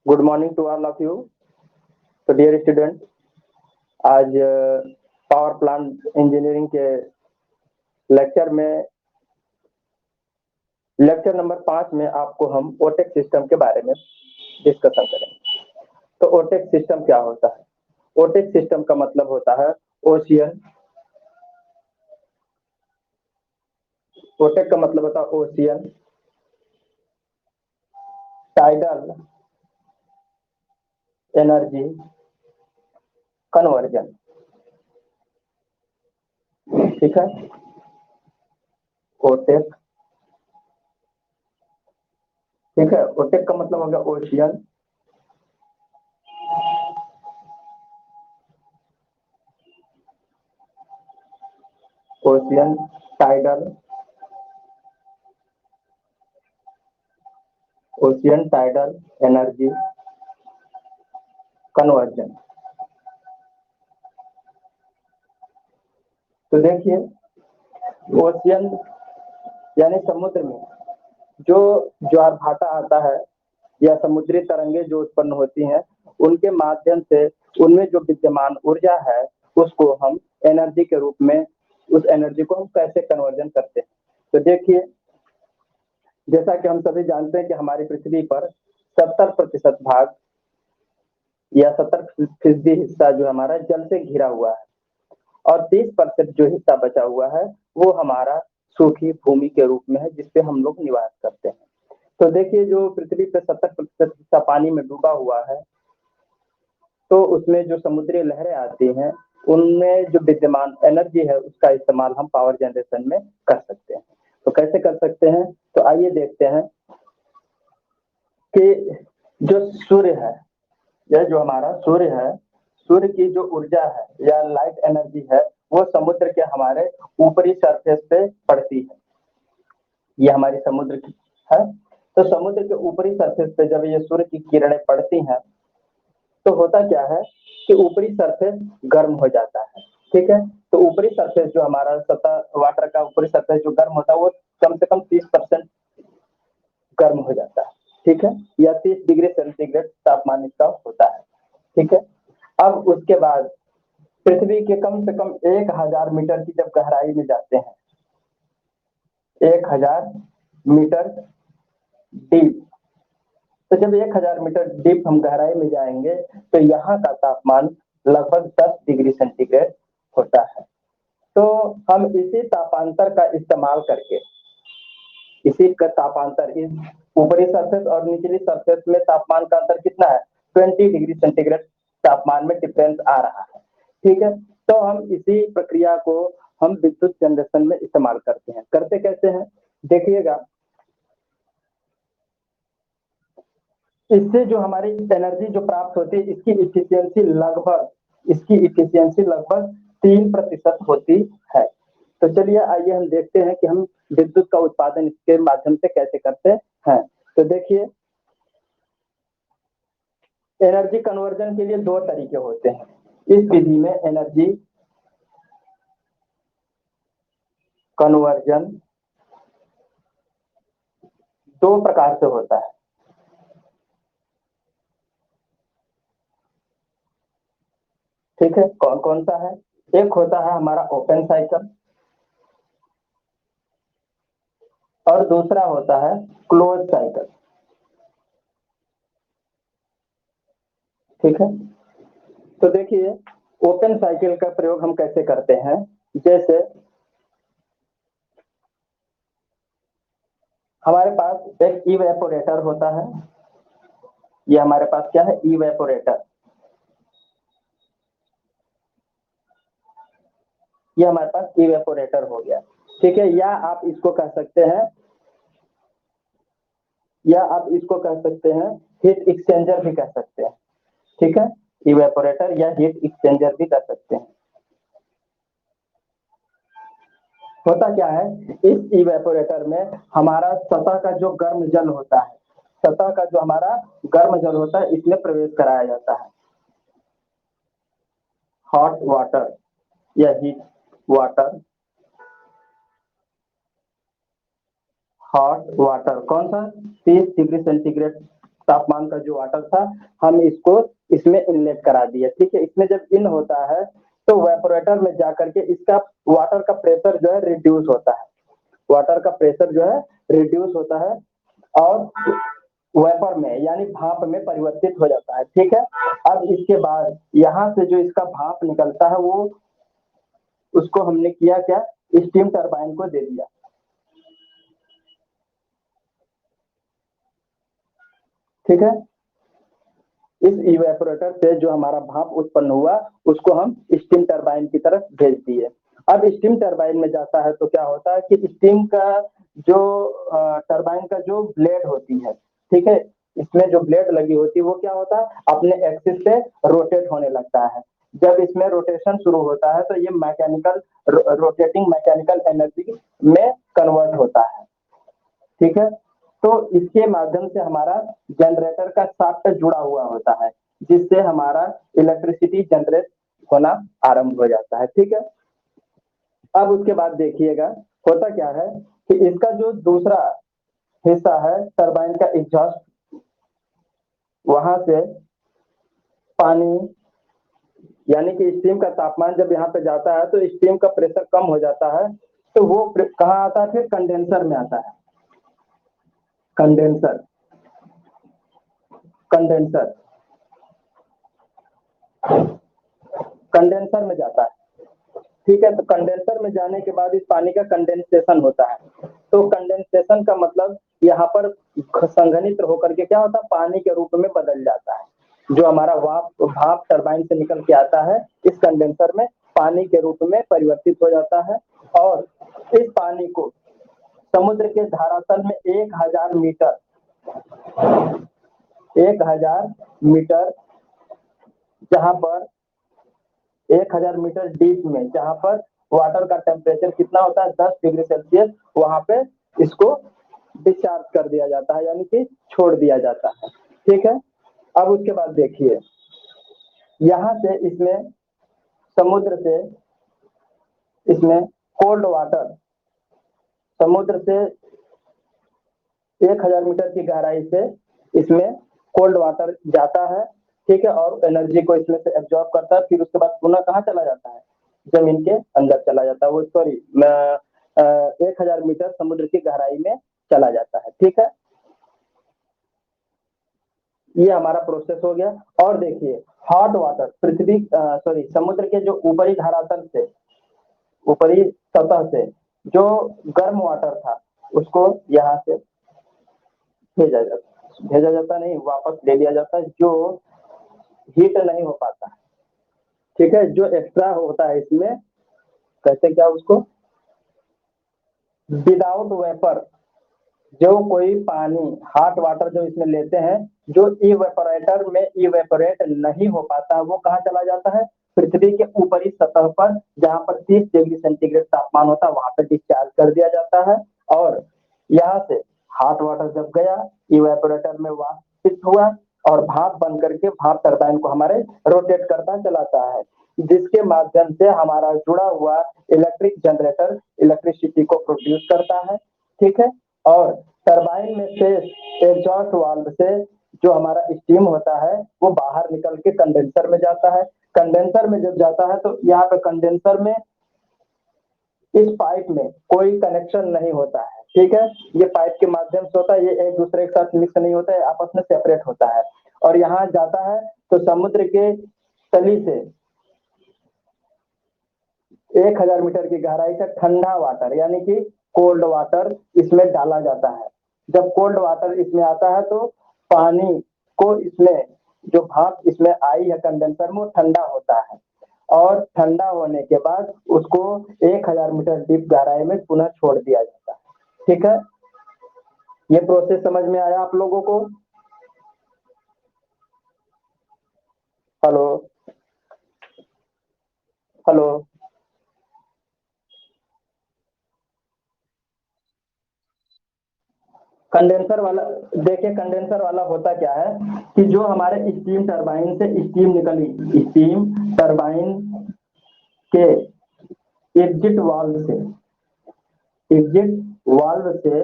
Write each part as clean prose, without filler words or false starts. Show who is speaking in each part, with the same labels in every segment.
Speaker 1: Good morning to all of you. तो dear student, आज power plant engineering के lecture number 5 में आपको हम ओटेक सिस्टम के बारे में डिस्कशन करेंगे। तो ओटेक सिस्टम क्या होता है? ओटेक सिस्टम का मतलब होता है ओशियन। ओटेक का मतलब होता है ओशियन टाइडल एनर्जी कन्वर्जन। ठीक है, ओटेक। ठीक है, ओटेक का मतलब हो गया ओशियन टाइडल एनर्जी कन्वर्जन। तो देखिए, ओशियन यानी समुद्र में जो ज्वार भाटा आता है या समुद्री तरंगे जो उत्पन्न होती हैं, उनके माध्यम से उनमें जो विद्यमान ऊर्जा है उसको हम एनर्जी के रूप में, उस एनर्जी को हम कैसे कन्वर्जन करते हैं। तो देखिए, जैसा कि हम सभी जानते हैं कि हमारी पृथ्वी पर 70% भाग या 70% हिस्सा जो हमारा जल से घिरा हुआ है और 30% जो हिस्सा बचा हुआ है वो हमारा सूखी भूमि के रूप में है, जिसपे हम लोग निवास करते हैं। तो देखिए, जो पृथ्वी पे 70% हिस्सा पानी में डूबा हुआ है, तो उसमें जो समुद्री लहरें आती हैं, उनमें जो विद्यमान एनर्जी है उसका इस्तेमाल हम पावर जनरेशन में कर सकते हैं। तो कैसे कर सकते हैं? तो आइए देखते हैं कि जो सूर्य है, यह जो हमारा सूर्य है, सूर्य की जो ऊर्जा है या लाइट एनर्जी है, वो समुद्र के हमारे ऊपरी सरफेस पे पड़ती है। ये हमारी समुद्र की है। तो समुद्र के ऊपरी सरफेस पे जब ये सूर्य की किरणें पड़ती हैं, तो होता क्या है कि ऊपरी सरफेस गर्म हो जाता है। ठीक है, तो ऊपरी सरफेस जो हमारा सतह वाटर का ऊपरी सरफेस जो गर्म होता है, वो कम से कम 30% गर्म हो जाता है। ठीक है, या 30 डिग्री सेंटीग्रेड तापमान इसका होता है। ठीक है, अब उसके बाद पृथ्वी के कम से कम 1000 मीटर की जब गहराई में जाते हैं, 1000 मीटर डीप, तो जब 1000 मीटर डीप हम गहराई में जाएंगे तो यहाँ का तापमान लगभग 10 डिग्री सेंटीग्रेड होता है। तो हम इसी तापांतर का इस्तेमाल करके, इसी का तापांतर, इस ऊपरी सरफेस और निचली सरफेस में तापमान का अंतर कितना है? 20 डिग्री सेंटीग्रेड तापमान में डिफरेंस आ रहा है। ठीक है, तो हम इसी प्रक्रिया को हम विद्युत जनरेशन में इस्तेमाल करते हैं। करते कैसे हैं? देखिएगा, इससे जो हमारी एनर्जी जो प्राप्त होती है, इसकी इफिशियंसी लगभग 3% होती है। तो चलिए आइए हम देखते हैं कि हम विद्युत का उत्पादन इसके माध्यम से कैसे करते हैं। तो देखिए, एनर्जी कन्वर्जन के लिए 2 तरीके होते हैं। इस विधि में एनर्जी कन्वर्जन 2 प्रकार से होता है। ठीक है, कौन कौन सा है? एक होता है हमारा ओपन साइकिल और दूसरा होता है क्लोज साइकिल। ठीक है, तो देखिए, ओपन साइकिल का प्रयोग हम कैसे करते हैं। जैसे हमारे पास एक इवेपोरेटर होता है। ये हमारे पास क्या है? इवेपोरेटर। ये हमारे पास इवेपोरेटर हो गया। ठीक है, या आप इसको कह सकते हैं हीट एक्सचेंजर भी कह सकते हैं। ठीक है, इवेपोरेटर या हीट एक्सचेंजर भी कह सकते हैं। होता क्या है, इस इवेपोरेटर में हमारा सतह का जो गर्म जल होता है, इसमें प्रवेश कराया जाता है। हॉट वाटर या हीट वाटर, हॉट वाटर कौन सा? 30 डिग्री सेंटीग्रेड तापमान का जो वाटर था हम इसको इसमें इनलेट करा दिए। ठीक है, इसमें जब इन होता है तो वेपोरेटर में जाकर के इसका वाटर का प्रेशर जो है रिड्यूस होता है, वाटर का प्रेशर जो है रिड्यूस होता है और वेपर में यानी भाप में परिवर्तित हो जाता है। ठीक है, अब इसके बाद यहाँ से जो इसका भाप निकलता है वो उसको हमने किया क्या, स्टीम टरबाइन को दे दिया। ठीक है, इस इवेपोरेटर से जो हमारा भाप उत्पन्न हुआ उसको हम स्टीम टरबाइन की तरफ भेज दिए। अब स्टीम टरबाइन में जाता है तो क्या होता है कि स्टीम का जो टरबाइन का जो ब्लेड होती है, ठीक है, इसमें जो ब्लेड लगी होती है वो क्या होता है अपने एक्सिस से रोटेट होने लगता है। जब इसमें रोटेशन शुरू होता है तो ये मैकेनिकल रोटेटिंग मैकेनिकल एनर्जी में कन्वर्ट होता है। ठीक है, तो इसके माध्यम से हमारा जनरेटर का शाफ्ट जुड़ा हुआ होता है जिससे हमारा इलेक्ट्रिसिटी जनरेट होना आरंभ हो जाता है। ठीक है, अब उसके बाद देखिएगा होता क्या है कि इसका जो दूसरा हिस्सा है टरबाइन का एग्जॉस्ट, वहां से पानी यानी कि स्टीम का तापमान जब यहाँ पे जाता है तो स्टीम का प्रेशर कम हो जाता है तो वो कहाँ आता है, फिर कंडेंसर में आता है। कंडेंसर कंडेंसर कंडेंसर में जाता है। ठीक है, तो कंडेंसर में जाने के बाद इस पानी का कंडेंसेशन होता है। तो कंडेंसेशन का मतलब यहाँ पर संघनित होकर के क्या होता है पानी के रूप में बदल जाता है। जो हमारा भाप टरबाइन से निकल के आता है इस कंडेंसर में पानी के रूप में परिवर्तित हो जाता है और इस पानी को समुद्र के धरातल में 1000 मीटर 1000 मीटर जहां पर 1000 मीटर डीप में जहां पर वाटर का टेम्परेचर कितना होता है 10 डिग्री सेल्सियस, वहां पे इसको डिस्चार्ज कर दिया जाता है यानी कि छोड़ दिया जाता है। ठीक है, अब उसके बाद देखिए यहाँ से इसमें समुद्र से इसमें कोल्ड वाटर समुद्र से 1000 मीटर की गहराई से इसमें कोल्ड वाटर जाता है। ठीक है, और एनर्जी को इसमें से एब्जॉर्ब करता है, फिर उसके बाद पुनः कहाँ चला जाता है, जमीन के अंदर चला जाता है। वो सॉरी 1000 मीटर समुद्र की गहराई में चला जाता है। ठीक है, ये हमारा प्रोसेस हो गया। और देखिए हॉट वाटर पृथ्वी सॉरी समुद्र के जो ऊपरी धरातल से ऊपरी सतह से जो गर्म वाटर था उसको यहाँ से भेजा जाता नहीं, वापस ले लिया जाता है जो हीट नहीं हो पाता। ठीक है, जो एक्स्ट्रा होता है इसमें कहते क्या उसको विदाउट वेपर, जो कोई पानी हॉट वाटर जो इसमें लेते हैं जो इवेपोरेटर में इवेपोरेट नहीं हो पाता वो कहाँ चला जाता है पृथ्वी के ऊपरी सतह पर जहाँ पर 30 डिग्री सेंटीग्रेड तापमान होता है वहां पर डिस्चार्ज कर दिया जाता है। और यहाँ से हॉट वाटर जब गया इवेपोरेटर में वाष्पित हुआ और भाप बन करके भाप टरबाइन को हमारे रोटेट करता चलाता है जिसके माध्यम से हमारा जुड़ा हुआ इलेक्ट्रिक जनरेटर इलेक्ट्रिसिटी को प्रोड्यूस करता है। ठीक है, और टरबाइन में से एग्जॉस्ट वाल्व से जो हमारा स्टीम होता है वो बाहर निकल के कंडेंसर में जाता है। कंडेंसर में जब जाता है तो यहाँ पे कंडेंसर में इस पाइप में कोई कनेक्शन नहीं होता है। ठीक है, ये पाइप के माध्यम से होता है, ये एक दूसरे के साथ मिक्स नहीं होता है, आपस में सेपरेट होता है। और यहाँ जाता है तो समुद्र के तली से 1000 मीटर की गहराई से ठंडा वाटर यानी कि कोल्ड वाटर इसमें डाला जाता है। जब कोल्ड वाटर इसमें आता है तो पानी को इसमें जो भाप इसमें आई है कंडेंसर में वो ठंडा होता है और ठंडा होने के बाद उसको 1000 मीटर डीप गहराई में पुनः छोड़ दिया जाता है। ठीक है, ये प्रोसेस समझ में आया आप लोगों को? हेलो हेलो कंडेंसर वाला देखिए, कंडेंसर वाला होता क्या है कि जो हमारे स्टीम टरबाइन से स्टीम निकली स्टीम टरबाइन के एग्जिट वाल्व से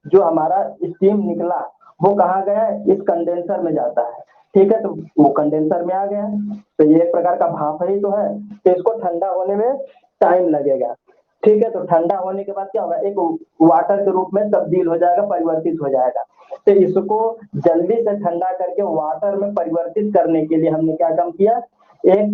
Speaker 1: जो हमारा स्टीम निकला वो कहाँ गया, इस कंडेंसर में जाता है। ठीक है, तो वो कंडेंसर में आ गया, तो ये एक प्रकार का भाप ही तो है, तो इसको ठंडा होने में टाइम लगेगा। ठीक है, तो ठंडा होने के बाद क्या होगा, एक वाटर के रूप में तब्दील हो जाएगा, परिवर्तित हो जाएगा। तो इसको जल्दी से ठंडा करके वाटर में परिवर्तित करने के लिए हमने क्या काम किया, एक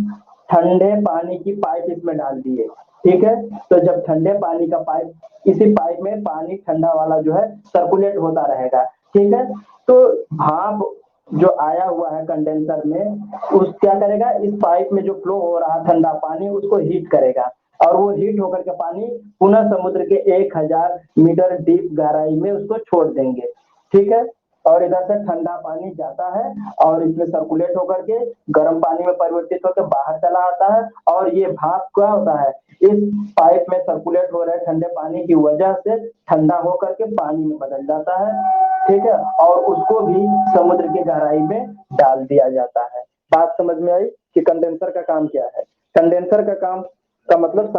Speaker 1: ठंडे पानी की पाइप इसमें डाल दिए। ठीक है, तो जब ठंडे पानी का पाइप, इसी पाइप में पानी ठंडा वाला जो है सर्कुलेट होता रहेगा। ठीक है, तो भाप जो आया हुआ है कंडेंसर में, उस क्या करेगा, इस पाइप में जो फ्लो हो रहा ठंडा पानी उसको हीट करेगा, और वो हीट होकर के पानी पुनः समुद्र के 1000 मीटर डीप गहराई में उसको छोड़ देंगे। ठीक है, और इधर से ठंडा पानी जाता है और इसमें सर्कुलेट होकर के गर्म पानी में परिवर्तित होकर बाहर चला आता है, और ये भाप क्या होता है, इस पाइप में सर्कुलेट हो रहे ठंडे पानी की वजह से ठंडा होकर के पानी में बदल जाता है। ठीक है, और उसको भी समुद्र की गहराई में डाल दिया जाता है। बात समझ में आई कि कंडेंसर का काम क्या है। कंडेंसर का काम का मतलब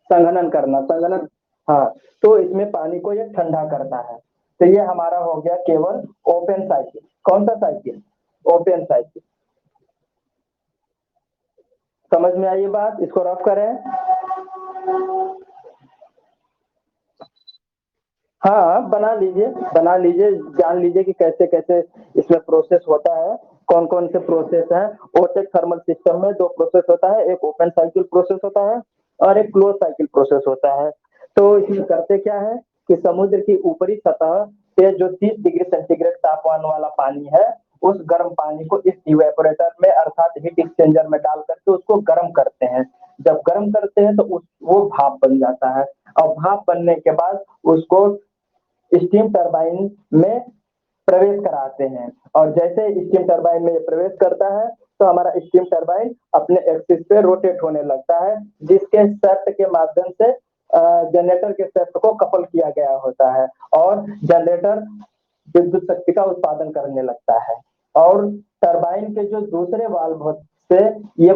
Speaker 1: संघनन करना, संघनन। हाँ, तो इसमें पानी को ये ठंडा करता है। तो ये हमारा हो गया केवल ओपन साइकिल। कौन सा साइकिल, ओपन साइकिल। समझ में आई ये बात, इसको रफ करें। हाँ, बना लीजिए, बना लीजिए, जान लीजिए कि कैसे कैसे इसमें प्रोसेस होता है, कौन कौन से प्रोसेस है। ओटेक थर्मल सिस्टम में दो प्रोसेस होता है, एक ओपन साइकिल प्रोसेस होता है और एक क्लोज साइकिल प्रोसेस होता है। तो इसमें करते क्या है कि समुद्र की ऊपरी सतह पे जो 30 डिग्री सेंटीग्रेड तापमान वाला पानी है, उस गर्म पानी को इस इवेपोरेटर में अर्थात हीट एक्सचेंजर में डाल करके उसको गर्म करते हैं। जब गर्म करते हैं तो वो भाप बन जाता है, और भाप बनने के बाद उसको स्टीम टरबाइन में प्रवेश कराते हैं, और जैसे स्टीम टरबाइन में ये प्रवेश करता है तो हमारा स्टीम टरबाइन अपने एक्सिस पे रोटेट होने लगता है, जिसके शर्त के माध्यम से जनरेटर के शर्त को कपल किया गया होता है, और जनरेटर विद्युत शक्ति का उत्पादन करने लगता है। और टरबाइन के जो दूसरे वाल्व से ये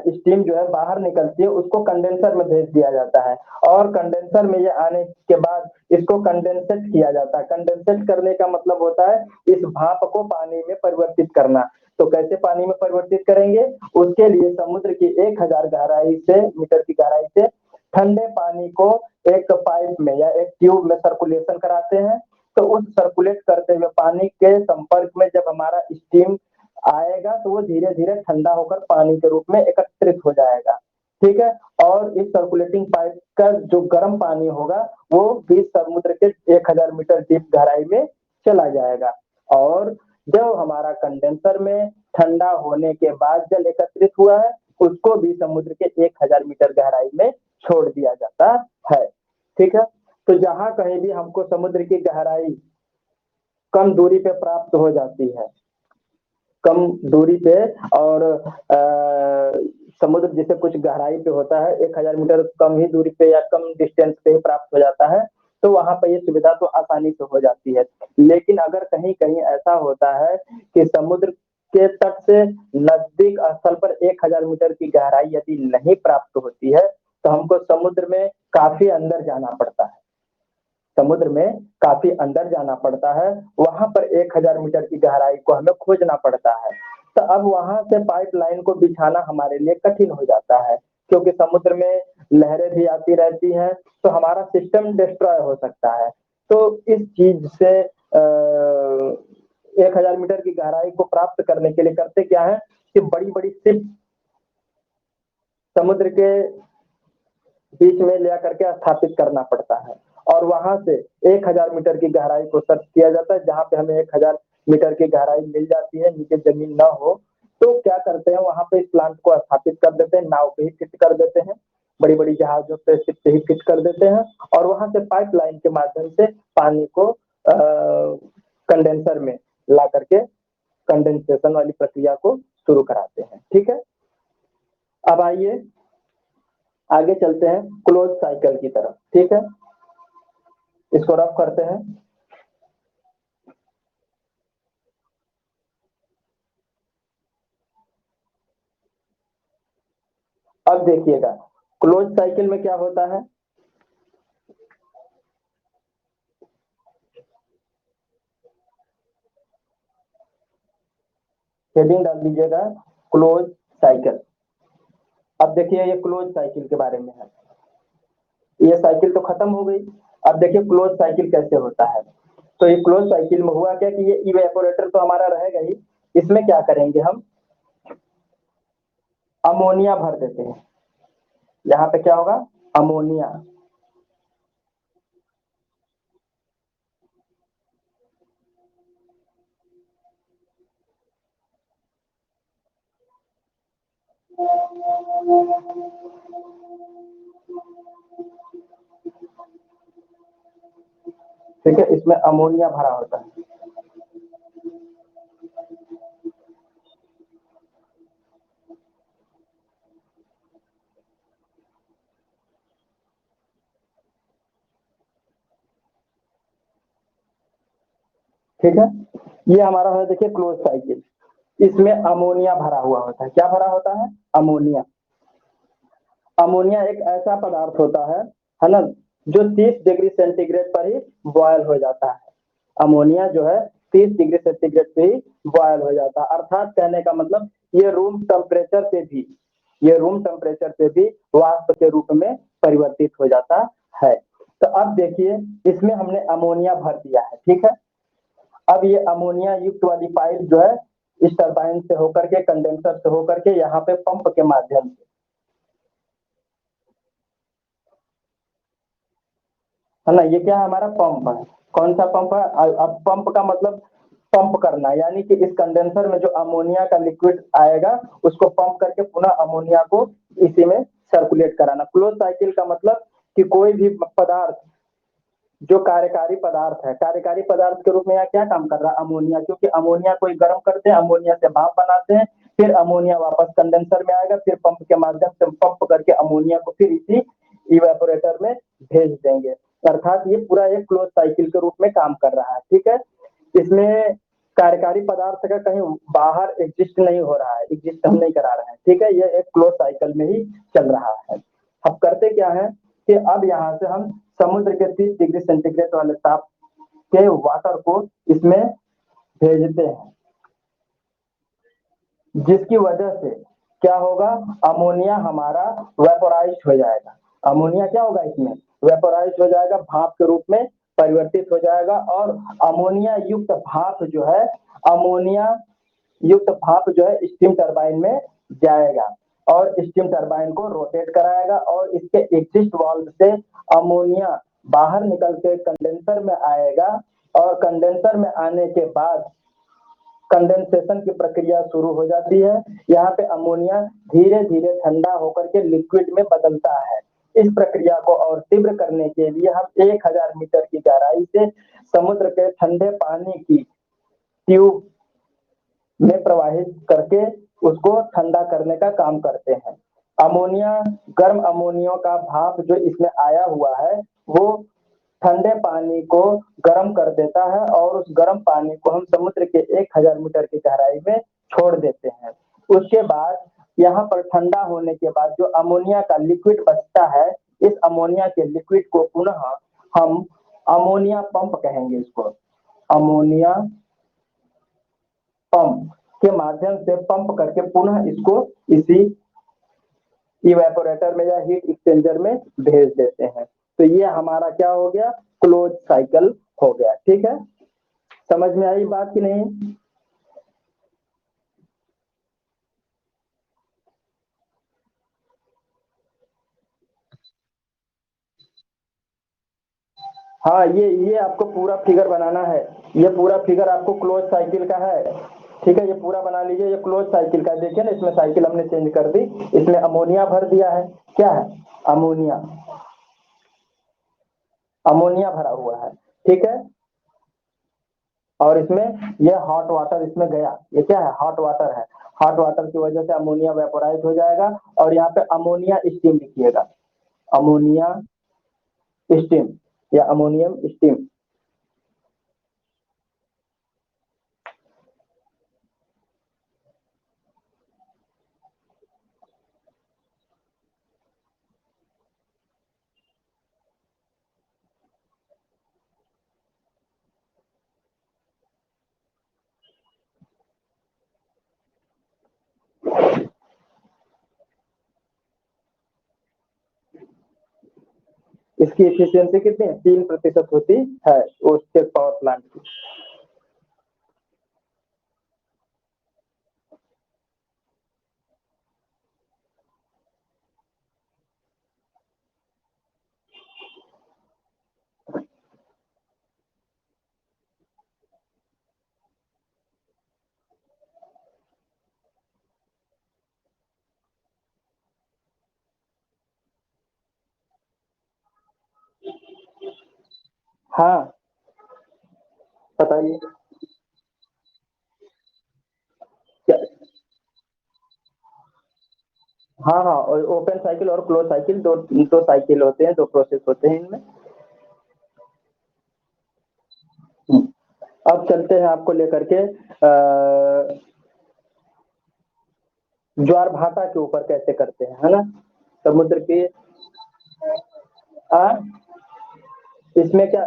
Speaker 1: स्टीम जो है बाहर निकलती है, उसको कंडेंसर में भेज दिया जाता है, और कंडेंसर में ये आने के बाद इसको कंडेंसेट किया जाता है। कंडेंसेट करने का मतलब होता है इस भाप को पानी में परिवर्तित करना। तो कैसे पानी में परिवर्तित करेंगे, उसके लिए समुद्र की 1000 गहराई से मीटर की गहराई से ठंडे पानी को एक पाइप में या एक ट्यूब में सर्कुलेशन कराते हैं। तो उस सर्कुलेट करते हुए पानी के संपर्क में जब हमारा स्टीम आएगा तो वो धीरे धीरे ठंडा होकर पानी के रूप में एकत्रित हो जाएगा। ठीक है, और इस सर्कुलेटिंग पाइप का जो गर्म पानी होगा वो बीच समुद्र के 1000 मीटर डीप गहराई में चला जाएगा, और जब हमारा कंडेंसर में ठंडा होने के बाद जल एकत्रित हुआ है उसको भी समुद्र के 1000 मीटर गहराई में छोड़ दिया जाता है। ठीक है, तो जहां कहीं भी हमको समुद्र की गहराई कम दूरी पे प्राप्त हो जाती है, कम दूरी पे, और समुद्र जैसे कुछ गहराई पे होता है, 1000 मीटर कम ही दूरी पे या कम डिस्टेंस पे ही प्राप्त हो जाता है, तो वहां पर ये सुविधा तो आसानी से हो जाती है। लेकिन अगर कहीं कहीं ऐसा होता है कि समुद्र के तट से नजदीक स्थल पर 1000 मीटर की गहराई यदि नहीं प्राप्त होती है तो हमको समुद्र में काफी अंदर जाना पड़ता है, समुद्र में काफी अंदर जाना पड़ता है, वहां पर 1000 मीटर की गहराई को हमें खोजना पड़ता है। तो अब वहां से पाइपलाइन को बिछाना हमारे लिए कठिन हो जाता है, क्योंकि समुद्र में लहरें भी आती रहती हैं, तो हमारा सिस्टम डिस्ट्रॉय हो सकता है। तो इस चीज से 1000 मीटर की गहराई को प्राप्त करने के लिए करते क्या है कि बड़ी बड़ी शिप समुद्र के बीच में ले करके स्थापित करना पड़ता है, और वहां से 1000 मीटर की गहराई को सर्च किया जाता है, जहां पे हमें 1000 मीटर की गहराई मिल जाती है, नीचे जमीन न हो, तो क्या करते हैं वहां पे इस प्लांट को स्थापित कर देते हैं, नाव पे ही फिट कर देते हैं, बड़ी बड़ी जहाजों पे शिप पे ही फिट कर देते हैं, और वहां से पाइपलाइन के माध्यम से पानी को कंडेंसर में ला करके कंडेंसेशन वाली प्रक्रिया को शुरू कराते हैं। ठीक है, अब आइए आगे चलते हैं क्लोज साइकिल की तरफ। ठीक है, इसको रफ करते हैं। अब देखिएगा क्लोज साइकिल में क्या होता है, हेडिंग डाल दीजिएगा क्लोज साइकिल। अब देखिए ये क्लोज साइकिल के बारे में है, ये साइकिल तो खत्म हो गई। अब देखिए क्लोज साइकिल कैसे होता है। तो ये क्लोज साइकिल में हुआ क्या कि ये इवेपोरेटर तो हमारा रहेगा ही, इसमें क्या करेंगे हम अमोनिया भर देते हैं। यहाँ पे क्या होगा अमोनिया, ठीक है, इसमें अमोनिया भरा होता है। ठीक है, ये हमारा है देखिए क्लोज साइकिल, इसमें अमोनिया भरा हुआ होता है। क्या भरा होता है अमोनिया। अमोनिया एक ऐसा पदार्थ होता है ना, जो 30 डिग्री सेंटीग्रेड पर ही बॉयल हो जाता है। अमोनिया जो है 30 डिग्री सेंटीग्रेड पे ही बॉयल हो जाता है, अर्थात कहने का मतलब ये रूम टेम्परेचर पे भी, ये रूम टेम्परेचर पे भी वाष्प के रूप में परिवर्तित हो जाता है। तो अब देखिए इसमें हमने अमोनिया भर दिया है, ठीक है। अब ये अमोनिया युक्त वाली पाइप जो है इस टरबाइन से होकर के कंडेंसर से होकर के यहाँ पे पंप के माध्यम से, है ना, ये क्या है हमारा पंप है। कौन सा पंप है, अब पंप का मतलब पंप करना, यानी कि इस कंडेंसर में जो अमोनिया का लिक्विड आएगा उसको पंप करके पुनः अमोनिया को इसी में सर्कुलेट कराना। क्लोज साइकिल का मतलब कि कोई भी पदार्थ जो कार्यकारी पदार्थ है, कार्यकारी पदार्थ के रूप में यहाँ क्या काम कर रहा है अमोनिया, क्योंकि अमोनिया को गर्म करते हैं, अमोनिया से भाप बनाते हैं, फिर अमोनिया वापस कंडेंसर में आएगा, फिर पंप के माध्यम से पंप करके अमोनिया को फिर इसी इवेपोरेटर में भेज देंगे। अर्थात ये पूरा एक क्लोज साइकिल के रूप में काम कर रहा है, ठीक है। इसमें कार्यकारी पदार्थ का कहीं बाहर एग्जिस्ट नहीं हो रहा है, एग्जिस्ट हम नहीं करा रहे हैं, ठीक है, ये एक क्लोज साइकिल में ही चल रहा है। अब करते क्या है कि अब यहाँ से हम समुद्र के 30 डिग्री सेंटीग्रेड वाले ताप के वाटर को इसमें भेजते हैं, जिसकी वजह से क्या होगा अमोनिया हमारा वेपोराइज हो जाएगा। अमोनिया क्या होगा इसमें वेपोराइज हो जाएगा, भाप के रूप में परिवर्तित हो जाएगा, और अमोनिया युक्त भाप जो है, अमोनिया युक्त भाप जो है स्टीम टरबाइन में जाएगा और स्टीम टरबाइन को रोटेट कराएगा और इसके एग्जिस्ट वाल्व से अमोनिया बाहर निकल के कंडेंसर में आएगा, और कंडेंसर में आने के बाद कंडेंसेशन की प्रक्रिया शुरू हो जाती है। यहाँ पे अमोनिया धीरे धीरे ठंडा होकर के लिक्विड में बदलता है। इस प्रक्रिया को और तीव्र करने के लिए हम 1000 मीटर की गहराई से समुद्र के ठंडे पानी की ट्यूब में प्रवाहित करके उसको ठंडा करने का काम करते हैं। अमोनिया गर्म अमोनिया का भाप जो इसमें आया हुआ है वो ठंडे पानी को गर्म कर देता है और उस गर्म पानी को हम समुद्र के 1000 मीटर की गहराई में छोड़ देते हैं। उसके बाद यहाँ पर ठंडा होने के बाद जो अमोनिया का लिक्विड बचता है, इस अमोनिया के लिक्विड को पुनः हम अमोनिया पंप कहेंगे इसको, अमोनिया पंप के माध्यम से पंप करके पुनः इसको इसी इवेपोरेटर में या हीट एक्सचेंजर में भेज देते हैं। तो ये हमारा क्या हो गया क्लोज साइकिल हो गया, ठीक है। समझ में आई बात कि नहीं। हाँ ये आपको पूरा फिगर बनाना है, ये पूरा फिगर आपको क्लोज साइकिल का है, ठीक है, ये पूरा बना लीजिए। ये क्लोज साइकिल का देखिए ना, इसमें साइकिल हमने चेंज कर दी, इसमें अमोनिया भर दिया है, क्या है अमोनिया, अमोनिया भरा हुआ है, ठीक है। और इसमें ये हॉट वाटर इसमें गया, ये क्या है हॉट वाटर है, हॉट वाटर की वजह से अमोनिया वेपोराइज हो जाएगा और यहाँ पे अमोनिया स्टीम लिखिएगा, अमोनिया स्टीम या अमोनियम स्टीम। इसकी एफिशिएंसी कितनी है? 3% होती है वो स्टेट पावर प्लांट की। हाँ बताइए क्या। हाँ हाँ, और ओपन साइकिल और क्लोज साइकिल, दो दो साइकिल होते हैं, दो प्रोसेस होते हैं इनमें। हम्म, अब चलते हैं आपको लेकर के ज्वार भाटा के ऊपर कैसे करते हैं, है ना। समुद्र के आ, इसमें क्या,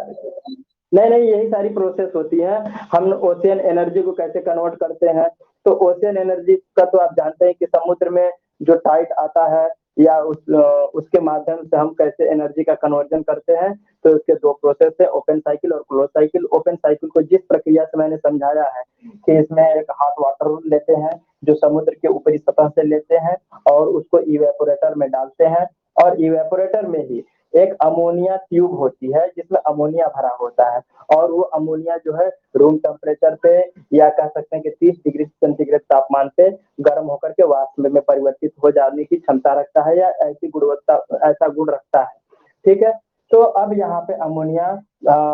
Speaker 1: नहीं नहीं, यही सारी प्रोसेस होती है। हम ओशियन एनर्जी को कैसे कन्वर्ट करते हैं, तो ओशियन एनर्जी का तो आप जानते हैं कि समुद्र में जो टाइड आता है या उसके माध्यम से हम कैसे एनर्जी का कन्वर्जन करते हैं। तो इसके दो प्रोसेस है, ओपन साइकिल और क्लोज साइकिल। ओपन साइकिल को जिस प्रक्रिया से मैंने समझाया है कि इसमें एक हॉट वाटर लेते हैं जो समुद्र के ऊपरी सतह से लेते हैं और उसको इवेपोरेटर में डालते हैं, और इवेपोरेटर में ही एक अमोनिया ट्यूब होती है जिसमें अमोनिया भरा होता है, और वो अमोनिया जो है रूम टेम्परेचर पे या कह सकते हैं कि 30 डिग्री सेंटीग्रेड तापमान पे गर्म होकर के वाष्प में परिवर्तित हो जाने की क्षमता रखता है या ऐसी गुणवत्ता, ऐसा गुण रखता है। ठीक है। तो अब यहाँ पे अमोनिया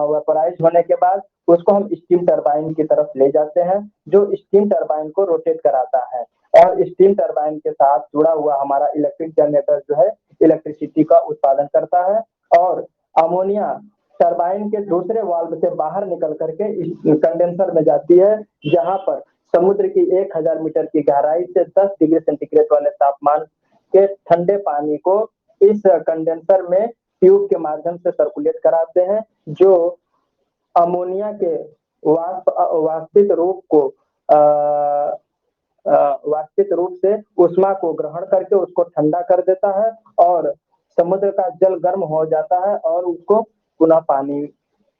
Speaker 1: वेपोराइज होने के बाद उसको हम स्टीम टरबाइन की तरफ ले जाते हैं, जो स्टीम टरबाइन को रोटेट कराता है, और स्टीम टरबाइन के साथ जुड़ा हुआ हमारा इलेक्ट्रिक जनरेटर जो है इलेक्ट्रिसिटी का उत्पादन करता है। और अमोनिया टरबाइन के दूसरे वाल्व से बाहर निकल करके इस कंडेंसर में जाती है, जहां पर समुद्र की 1000 मीटर की गहराई से 10 डिग्री सेंटीग्रेड वाले तापमान के ठंडे पानी को इस कंडेंसर में ट्यूब के माध्यम से सर्कुलेट कराते हैं, जो अमोनिया के वाष्पित रूप को वास्तविक रूप से ऊष्मा को ग्रहण करके उसको ठंडा कर देता है, और समुद्र का जल गर्म हो जाता है और उसको पुनः पानी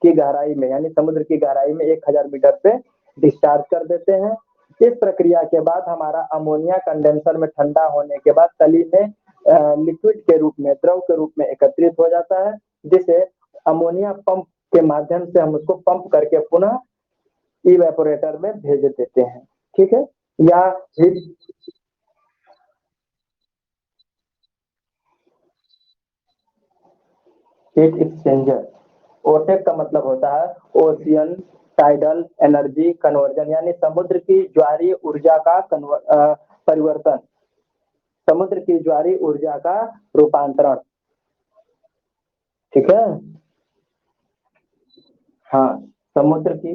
Speaker 1: की गहराई में यानी समुद्र की गहराई में 1000 मीटर पे डिस्चार्ज कर देते हैं। इस प्रक्रिया के बाद हमारा अमोनिया कंडेंसर में ठंडा होने के बाद तली में लिक्विड के रूप में, द्रव के रूप में एकत्रित हो जाता है, जिसे अमोनिया पंप के माध्यम से हम उसको पंप करके पुनः इवेपोरेटर में भेज देते हैं। ठीक है। या हीट हीट एक्सचेंजर, ओटेक का मतलब होता है ओशियन टाइडल एनर्जी कन्वर्जन, यानी समुद्र की ज्वारीय ऊर्जा का परिवर्तन, समुद्र की ज्वारीय ऊर्जा का रूपांतरण। ठीक है। हाँ, समुद्र की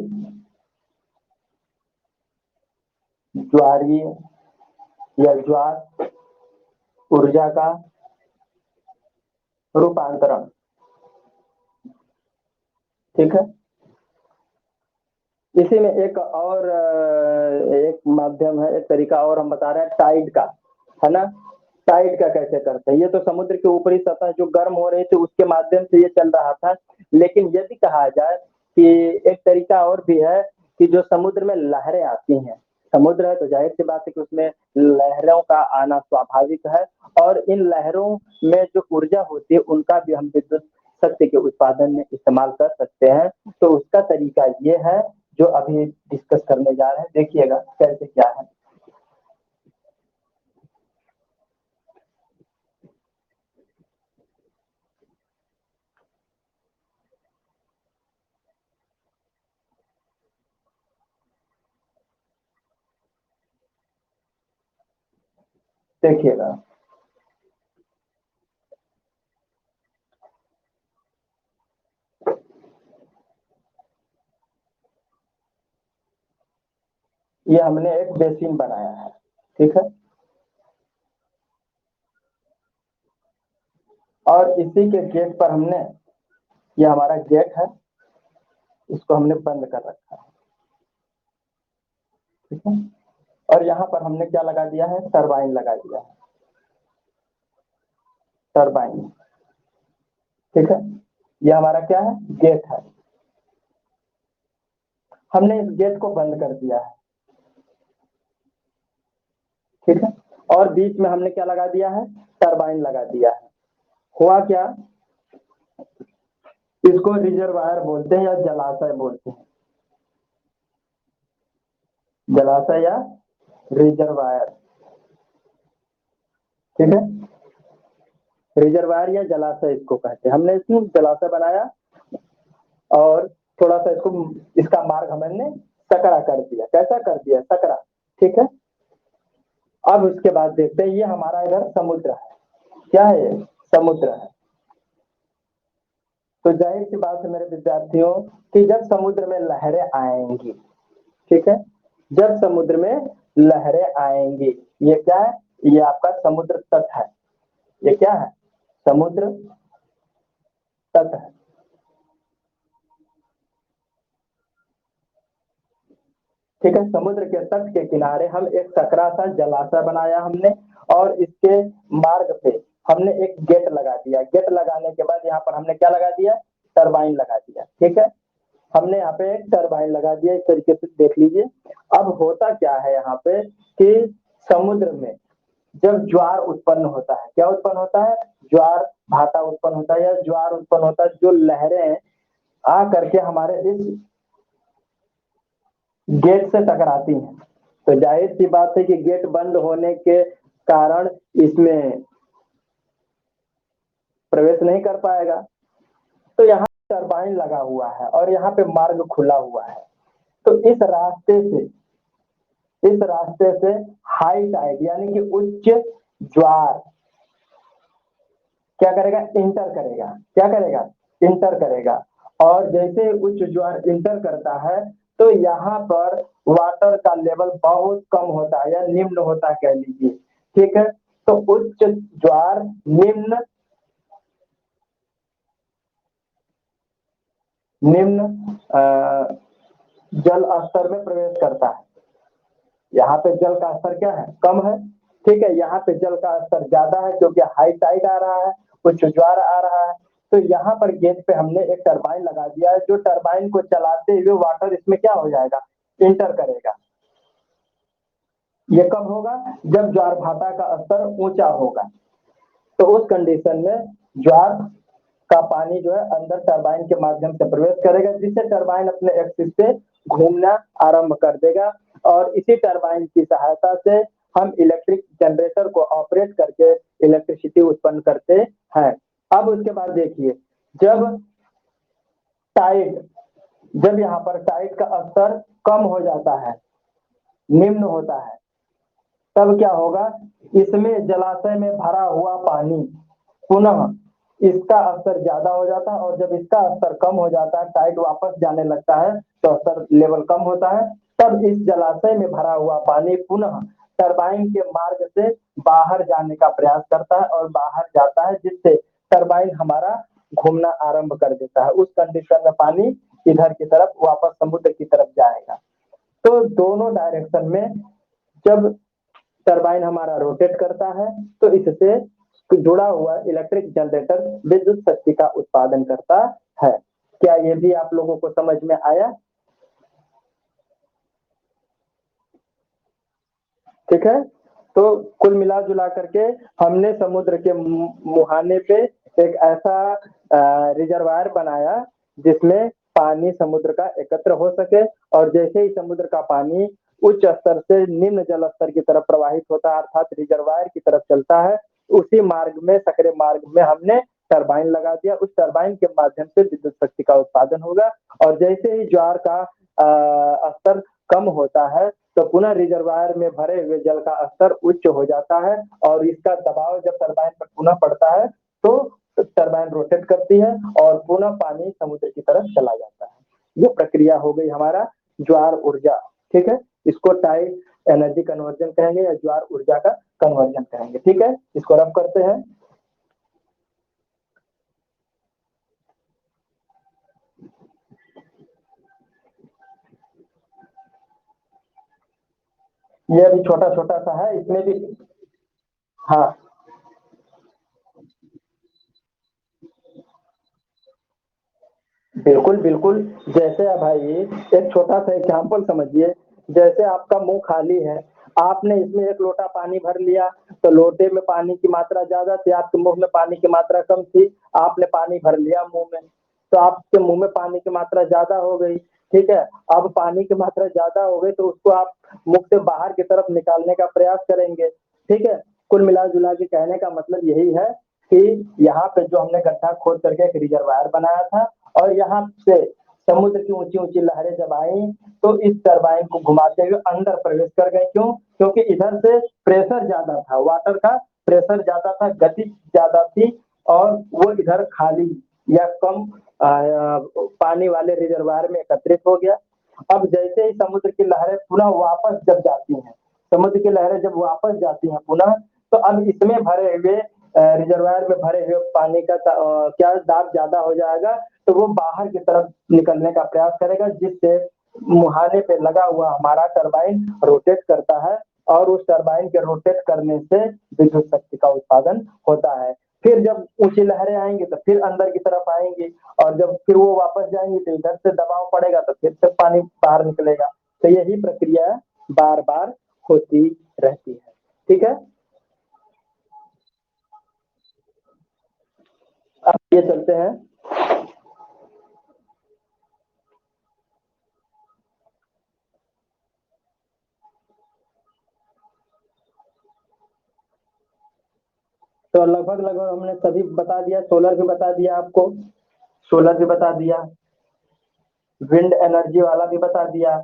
Speaker 1: ज्वारीय या ज्वार ऊर्जा का रूपांतरण। ठीक है। इसी में एक और एक माध्यम है, एक तरीका और हम बता रहे हैं टाइड का, है ना। टाइड का कैसे करते हैं, ये तो समुद्र के ऊपरी सतह जो गर्म हो रही थी उसके माध्यम से ये चल रहा था, लेकिन यदि कहा जाए कि एक तरीका और भी है कि जो समुद्र में लहरें आती हैं, समुद्र है तो जाहिर सी बात है कि उसमें लहरों का आना स्वाभाविक है, और इन लहरों में जो ऊर्जा होती है उनका भी हम विद्युत शक्ति के उत्पादन में इस्तेमाल कर सकते हैं। तो उसका तरीका ये है जो अभी डिस्कस करने जा रहे हैं, देखिएगा कैसे क्या है। देखिएगा, ये हमने एक बेसिन बनाया है। ठीक है। और इसी के गेट पर हमने, ये हमारा गेट है, इसको हमने बंद कर रखा है। ठीक है। और यहाँ पर हमने क्या लगा दिया है, टरबाइन लगा दिया है, टरबाइन। ठीक है, ये हमारा क्या है, गेट है। हमने इस गेट को बंद कर दिया है, ठीक है, और बीच में हमने क्या लगा दिया है, टरबाइन लगा दिया है। हुआ क्या, इसको रिजर्वायर बोलते हैं या जलाशय बोलते हैं, जलाशय या रिजर्वायर, ठीक है, रिजर्वायर या जलाशय इसको कहते हैं। हमने इसमें जलाशय बनाया और थोड़ा सा इसका मार्ग हमने सकरा कर दिया। कैसा कर दिया, सकरा, ठीक है। अब उसके बाद देखते हैं, ये हमारा इधर समुद्र है, क्या है ये, समुद्र है। तो जाहिर सी बात है मेरे विद्यार्थियों कि जब समुद्र में लहरें आएंगी, ठीक है, जब समुद्र में लहरें आएंगी, ये क्या है, ये आपका समुद्र तट है, ये क्या है, समुद्र तट है। ठीक है, समुद्र के तट के किनारे हम एक सकरा सा जलाशय बनाया हमने, और इसके मार्ग पे हमने एक गेट लगा दिया। गेट लगाने के बाद यहाँ पर हमने क्या लगा दिया, टरबाइन लगा दिया, ठीक है। हमने यहाँ पे एक टरबाइन लगा दिया, इस तरीके से देख लीजिए। अब होता क्या है यहाँ पे कि समुद्र में जब ज्वार उत्पन्न होता है, क्या उत्पन्न होता है, ज्वार भाटा उत्पन्न होता है या ज्वार उत्पन्न होता है, जो लहरें आ करके हमारे इस गेट से टकराती हैं, तो जाहिर सी बात है कि गेट बंद होने के कारण इसमें प्रवेश नहीं कर पाएगा। तो यहाँ टरबाइन लगा हुआ है और यहाँ पे मार्ग खुला हुआ है। तो इस रास्ते से हाई टाइड यानी कि उच्च ज्वार क्या करेगा, इंटर करेगा, क्या करेगा, इंटर करेगा। और जैसे उच्च ज्वार इंटर करता है तो यहाँ पर वाटर का लेवल बहुत कम होता है या निम्न होता है कह लीजिए, ठीक है। तो उच्च ज्वार निम्न निम्न जल स्तर में प्रवेश करता है। यहाँ पे जल का स्तर क्या है, कम है, ठीक है। यहाँ पे जल का स्तर ज्यादा है क्योंकि हाई टाइड आ रहा है, उच्च ज्वार आ रहा है। तो यहाँ पर गेट पे हमने एक टरबाइन लगा दिया है, जो टरबाइन को चलाते हुए वाटर इसमें क्या हो जाएगा, इंटर करेगा। ये कब होगा, जब ज्वार भाटा का स्तर ऊंचा होगा। तो उस कंडीशन में ज्वार का पानी जो है अंदर टरबाइन के माध्यम से प्रवेश करेगा, जिससे टरबाइन अपने एक्सिस पे घूमना आरंभ कर देगा। और इसी टरबाइन की सहायता से हम इलेक्ट्रिक जनरेटर को ऑपरेट करके इलेक्ट्रिसिटी उत्पन्न करते हैं। अब उसके बाद देखिए, जब टाइड जब यहाँ पर टाइड का स्तर कम हो जाता है, निम्न होता है, तब क्या होगा, इसमें जलाशय में भरा हुआ पानी पुनः इसका स्तर ज्यादा हो जाता है, और जब इसका स्तर कम हो जाता है, टाइड वापस जाने लगता है, तो स्तर लेवल कम होता है। तब इस जलाशय में भरा हुआ पानी पुनः टरबाइन के मार्ग से बाहर जाने का प्रयास करता है और बाहर जाता है, जिससे टरबाइन हमारा घूमना आरंभ कर देता है। उस कंडीशन में पानी इधर की तरफ वापस समुद्र की तरफ जाएगा। तो दोनों डायरेक्शन में जब टरबाइन हमारा रोटेट करता है तो इससे जुड़ा हुआ इलेक्ट्रिक जनरेटर विद्युत शक्ति का उत्पादन करता है। क्या ये भी आप लोगों को समझ में आया, ठीक है। तो कुल मिला जुला करके हमने समुद्र के मुहाने पे एक ऐसा रिजर्वायर बनाया जिसमें पानी समुद्र का एकत्र हो सके, और जैसे ही समुद्र का पानी उच्च स्तर से निम्न जल स्तर की तरफ प्रवाहित होता है, अर्थात रिजर्वायर की तरफ चलता है, उसी मार्ग में, सकरे मार्ग में हमने टरबाइन लगा दिया। उस टरबाइन के माध्यम से विद्युत शक्ति का उत्पादन होगा। और जैसे ही ज्वार का स्तर कम होता है तो पुनः रिजर्वायर में भरे हुए जल का स्तर उच्च हो जाता है, और इसका दबाव जब टरबाइन पर पुनः पड़ता है तो टरबाइन रोटेट करती है और पुनः पानी समुद्र की तरफ चला जाता है। ये प्रक्रिया हो गई हमारा ज्वार ऊर्जा, ठीक है। इसको टाइड एनर्जी कन्वर्जन कहेंगे या ज्वार ऊर्जा का कन्वर्जन कहेंगे, ठीक है। इसको रब करते हैं। ये अभी छोटा छोटा सा है, इसमें भी हाँ बिल्कुल बिल्कुल। जैसे भाई एक छोटा सा एग्जाम्पल समझिए, जैसे आपका मुंह खाली है, आपने इसमें एक लोटा पानी भर लिया, तो लोटे में पानी की मात्रा ज्यादा थी, आपके मुंह में पानी की मात्रा कम थी, आपने पानी भर लिया मुंह में, तो आपके मुंह में पानी की मात्रा ज्यादा हो गई। ठीक है, अब पानी की मात्रा ज्यादा हो गई तो उसको आप मुख से बाहर की तरफ निकालने का प्रयास करेंगे। ठीक है, कुल मिला जुला के कहने का मतलब यही है कि यहाँ पे जो हमने गड्ढा खोद करके एक रिजर्वायर बनाया था, और यहाँ से समुद्र की ऊंची ऊंची लहरें जब आई तो इस टरबाइन को घुमाते हुए अंदर प्रवेश कर गए। क्यों? क्योंकि इधर से प्रेशर ज्यादा था, वाटर का प्रेशर ज्यादा था, गति ज्यादा थी, और वो इधर खाली या कम पानी वाले रिजर्वायर में एकत्रित हो गया। अब जैसे ही समुद्र की लहरें पुनः वापस जब जाती हैं, समुद्र की लहरें जब वापस जाती हैं पुनः, तो अब इसमें भरे हुए रिजर्वायर में भरे हुए पानी का क्या दाब ज्यादा हो जाएगा, तो वो बाहर की तरफ निकलने का प्रयास करेगा, जिससे मुहाने पे लगा हुआ हमारा टरबाइन रोटेट करता है, और उस टरबाइन के रोटेट करने से विद्युत शक्ति का उत्पादन होता है। फिर जब ऊंची लहरें आएंगी तो फिर अंदर की तरफ आएंगी, और जब फिर वो वापस जाएंगी तो इधर से दबाव पड़ेगा तो फिर से पानी बाहर निकलेगा। तो यही प्रक्रिया बार बार होती रहती है। ठीक है, अब ये चलते हैं। तो लगभग लगभग हमने सभी बता दिया, सोलर भी बता दिया आपको, सोलर भी बता दिया, विंड एनर्जी वाला भी बता दिया,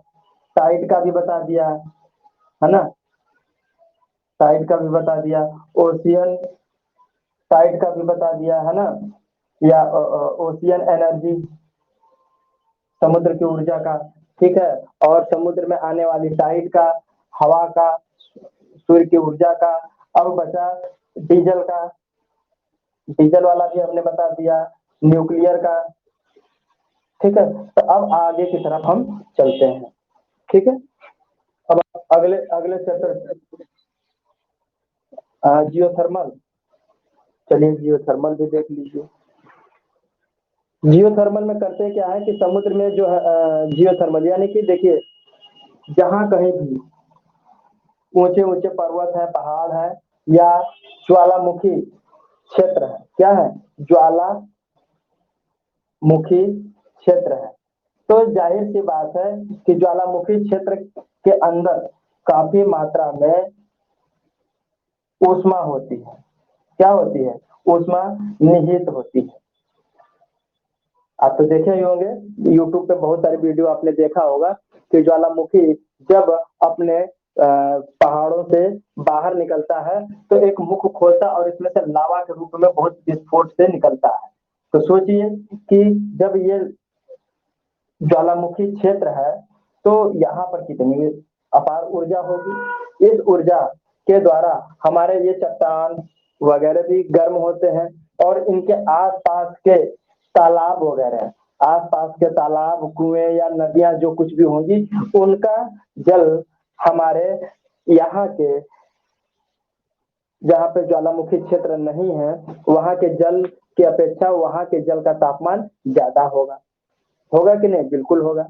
Speaker 1: टाइड का भी बता दिया, है ना, टाइड का भी बता दिया, ओशियन टाइड का भी बता दिया, है ना, या ओशियन एनर्जी, समुद्र की ऊर्जा का। ठीक है, और समुद्र में आने वाली टाइड का, हवा का, सूर्य की ऊर्जा का। अब बचा डीजल का, डीजल वाला भी हमने बता दिया, न्यूक्लियर का। ठीक है, तो अब आगे की तरफ हम चलते हैं। ठीक है, अब अगले अगले चैप्टर जियोथर्मल। चलिए जियोथर्मल भी देख लीजिए। जियोथर्मल में करते क्या है कि समुद्र में जो है जियोथर्मल यानी कि देखिए, जहाँ कहीं भी ऊंचे ऊंचे पर्वत है, पहाड़ है, या ज्वालामुखी क्षेत्र है, क्या है, ज्वालामुखी क्षेत्र है, तो जाहिर सी बात है कि ज्वालामुखी क्षेत्र के अंदर काफी मात्रा में ऊष्मा होती है। क्या होती है? ऊष्मा निहित होती है। आप तो देखे ही होंगे, यूट्यूब पे बहुत सारे वीडियो आपने देखा होगा कि ज्वालामुखी जब अपने पहाड़ों से बाहर निकलता है तो एक मुख खोलता और इसमें से लावा के रूप में बहुत विस्फोट से निकलता है। तो सोचिए कि जब ये ज्वालामुखी क्षेत्र है तो यहाँ पर कितनी अपार ऊर्जा होगी। इस ऊर्जा के द्वारा हमारे ये चट्टान वगैरह भी गर्म होते हैं, और इनके आसपास के तालाब वगैरह, आसपास के तालाब, कुएं या नदियां जो कुछ भी होंगी, उनका जल हमारे यहाँ के, जहाँ पे ज्वालामुखी क्षेत्र नहीं है, वहाँ के जल की अपेक्षा वहाँ के जल का तापमान ज्यादा होगा। होगा कि नहीं? बिल्कुल होगा।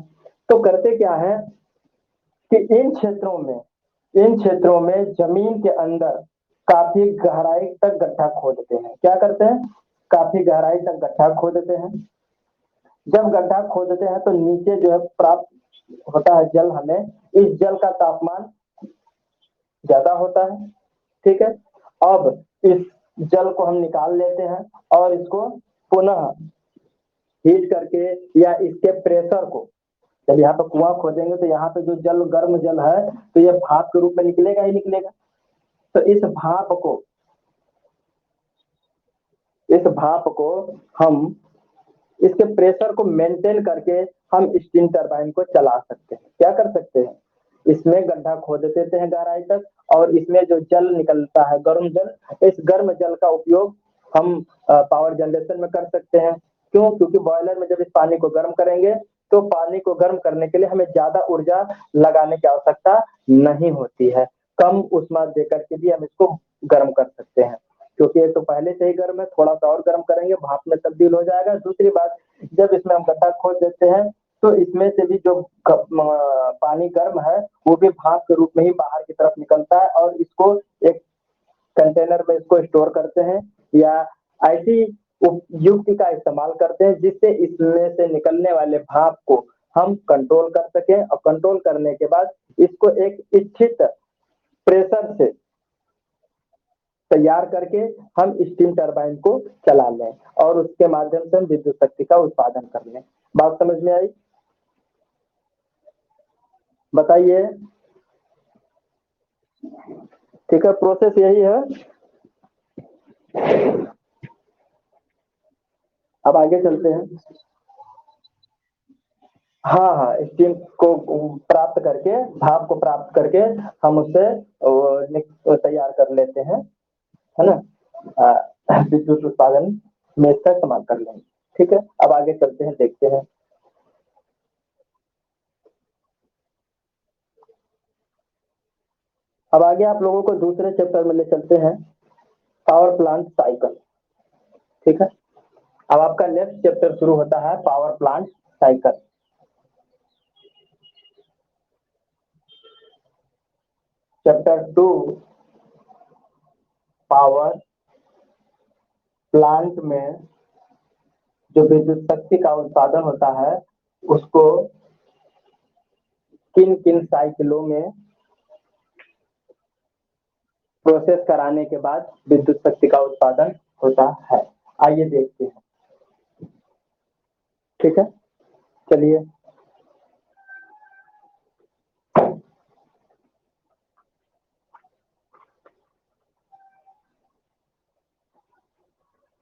Speaker 1: तो करते क्या है कि इन क्षेत्रों में जमीन के अंदर काफी गहराई तक गड्ढा खोदते हैं। क्या करते हैं? काफी गहराई तक गड्ढा खोदते हैं। जब गड्ढा खोदते हैं तो नीचे जो है प्राप्त होता है जल, हमें इस जल का तापमान ज्यादा होता है। ठीक है, अब इस जल को हम निकाल लेते हैं और इसको पुनः हीट करके या इसके प्रेशर को, जब यहाँ पे कुआं खोदेंगे तो यहाँ पे जो जल गर्म जल है तो ये भाप के रूप में निकलेगा ही निकलेगा। तो इस भाप को हम इसके प्रेशर को मेंटेन करके हम स्टीम टरबाइन को चला सकते हैं। क्या कर सकते हैं? इसमें गड्ढा खोद देते हैं गहराई तक, और इसमें जो जल निकलता है गर्म जल, इस गर्म जल का उपयोग हम पावर जनरेशन में कर सकते हैं। क्यों? क्योंकि बॉयलर में जब इस पानी को गर्म करेंगे तो पानी को गर्म करने के लिए हमें ज्यादा ऊर्जा लगाने की आवश्यकता नहीं होती है। कम ऊष्मा देकर के भी हम इसको गर्म कर सकते हैं, क्योंकि ये तो पहले से ही गर्म है, थोड़ा सा और गर्म करेंगे भाप में तब्दील हो जाएगा। दूसरी बात, जब इसमें हम गड्ढा खोद देते हैं तो इसमें से भी जो पानी गर्म है वो भी भाप के रूप में ही बाहर की तरफ निकलता है और इसको एक कंटेनर में इसको स्टोर करते हैं या ऐसी युक्ति का इस्तेमाल करते हैं जिससे इसमें से निकलने वाले भाप को हम कंट्रोल कर सकें और कंट्रोल करने के बाद इसको एक इच्छित प्रेशर से तैयार करके हम स्टीम टरबाइन को चला लें और उसके माध्यम से हम विद्युत शक्ति का उत्पादन कर लें। बात समझ में आई? बताइए। ठीक है, प्रोसेस यही है। अब आगे चलते हैं। हाँ हाँ, स्टीम को प्राप्त करके, भाप को प्राप्त करके हम उससे तैयार कर लेते हैं, है ना, विद्युत उत्पादन में इसका इस्तेमाल कर लेंगे। ठीक है, अब आगे चलते हैं, देखते हैं। अब आगे आप लोगों को दूसरे चैप्टर में ले चलते हैं, पावर प्लांट साइकिल। ठीक है, अब आपका नेक्स्ट चैप्टर शुरू होता है power plant cycle. Chapter 2 power plant में जो विद्युत शक्ति का उत्पादन होता है उसको किन किन साइकिलों में प्रोसेस कराने के बाद विद्युत शक्ति का उत्पादन होता है, आइए देखते हैं। ठीक है, चलिए।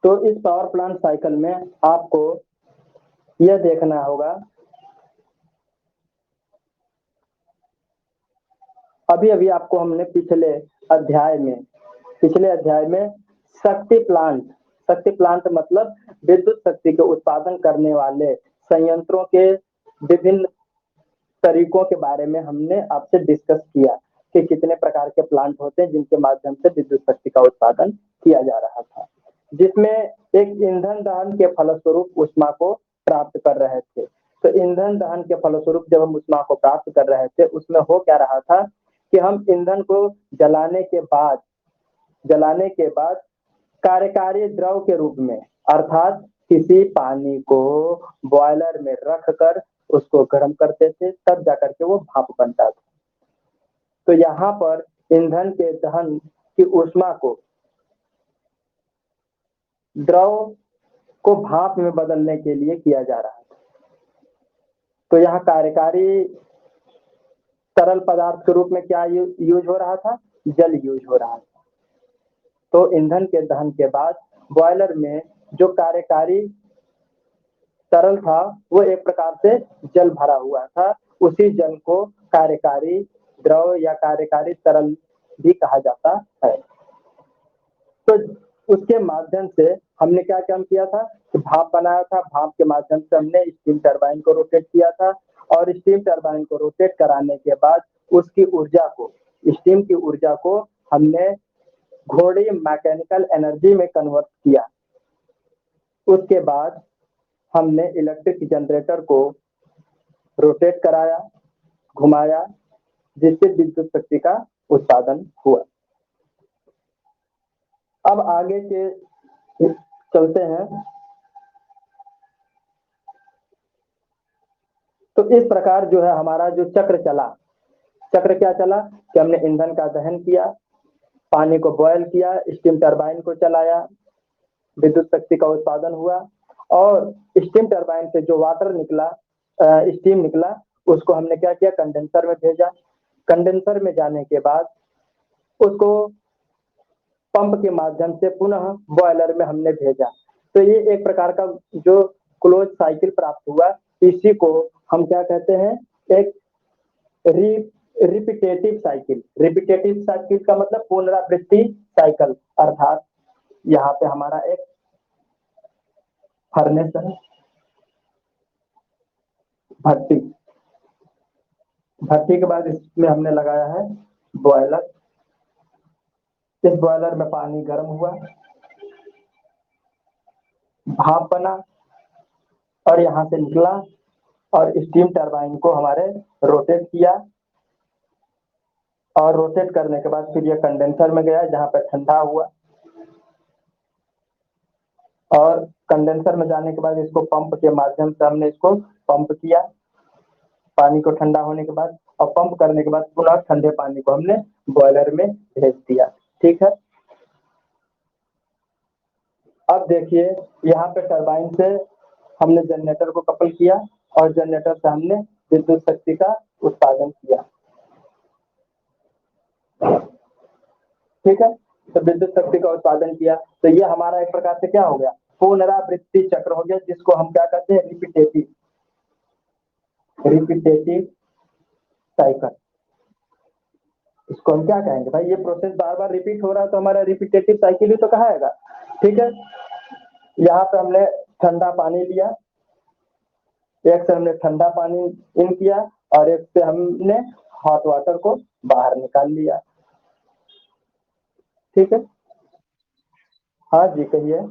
Speaker 1: तो इस पावर प्लांट साइकिल में आपको यह देखना होगा, अभी अभी आपको हमने पिछले अध्याय में शक्ति प्लांट मतलब विद्युत शक्ति के उत्पादन करने वाले संयंत्रों के विभिन्न तरीकों के बारे में हमने आपसे डिस्कस किया कि कितने प्रकार के प्लांट होते हैं जिनके माध्यम से विद्युत शक्ति का उत्पादन किया जा रहा था, जिसमें एक ईंधन दहन के फलस्वरूप ऊष्मा को प्राप्त कर रहे थे। तो ईंधन दहन के फलस्वरूप जब हम ऊष्मा को प्राप्त कर रहे थे उसमें हो क्या रहा था कि हम ईंधन को जलाने के बाद कार्यकारी द्रव के रूप में, अर्थात किसी पानी को बॉयलर में रखकर उसको गर्म करते थे, तब जाकर के वो भाप बनता था। तो यहाँ पर ईंधन के दहन की ऊष्मा को द्रव को भाप में बदलने के लिए किया जा रहा था। तो यहाँ कार्यकारी तरल पदार्थ के रूप में क्या यूज हो रहा था? जल यूज हो रहा था। तो ईंधन के दहन के बाद बॉयलर में जो कार्यकारी तरल था वो एक प्रकार से जल भरा हुआ था, उसी जल को कार्यकारी द्रव या कार्यकारी तरल भी कहा जाता है। तो उसके माध्यम से हमने क्या काम किया था कि भाप बनाया था, भाप के माध्यम से हमने स्टीम टरबाइन को रोटेट किया था और स्टीम टरबाइन को रोटेट कराने के बाद उसकी ऊर्जा को, स्टीम की ऊर्जा को हमने घोड़ी मैकेनिकल एनर्जी में कन्वर्ट किया। उसके बाद हमने इलेक्ट्रिक जनरेटर को रोटेट कराया, घुमाया, जिससे विद्युत शक्ति का उत्पादन हुआ। अब आगे के चलते हैं। तो इस प्रकार जो है हमारा जो चक्र क्या चला कि हमने ईंधन का दहन किया, पानी को बॉयल किया, स्टीम टरबाइन को चलाया, विद्युत शक्ति का उत्पादन हुआ और स्टीम टरबाइन से जो वाटर निकला, स्टीम निकला, उसको हमने क्या किया, कंडेंसर में भेजा। कंडेंसर में जाने के बाद उसको पंप के माध्यम से पुनः बॉयलर में हमने भेजा। तो ये एक प्रकार का जो क्लोज साइकिल प्राप्त हुआ, इसी को हम क्या कहते हैं, एक रिपीटेटिव साइकिल का मतलब पुनरावृत्ति साइकिल। अर्थात यहाँ पे हमारा एक फर्नेस है, भट्टी के बाद इसमें हमने लगाया है बॉयलर। इस बॉयलर में पानी गर्म हुआ, भाप बना, और यहाँ से निकला और स्टीम टरबाइन को हमारे रोटेट किया, और रोटेट करने के बाद फिर ये कंडेंसर में गया जहाँ पर ठंडा हुआ, और कंडेंसर में जाने के बाद इसको पंप के माध्यम से हमने इसको पंप किया पानी को ठंडा होने के बाद, और पंप करने के बाद पुनः ठंडे पानी को हमने बॉयलर में भेज दिया। ठीक है, अब देखिए यहाँ पे टरबाइन से हमने जनरेटर को कपल किया और जनरेटर से हमने विद्युत शक्ति का उत्पादन किया। ठीक है, तो विद्युत शक्ति का उत्पादन किया तो ये हमारा एक प्रकार से क्या हो गया, पुनरावृत्ति चक्र हो गया, जिसको हम क्या कहते हैं, रिपीटेटिव साइकिल। इसको हम क्या कहेंगे भाई, ये प्रोसेस बार बार रिपीट हो रहा है तो हमारा रिपीटेटिव साइकिल ही तो कहाएगा। ठीक है, यहाँ पे हमने ठंडा पानी लिया, एक से हमने ठंडा पानी इन किया और एक से हमने हॉट वाटर को बाहर निकाल लिया। ठीक है, हाँ जी कहिए।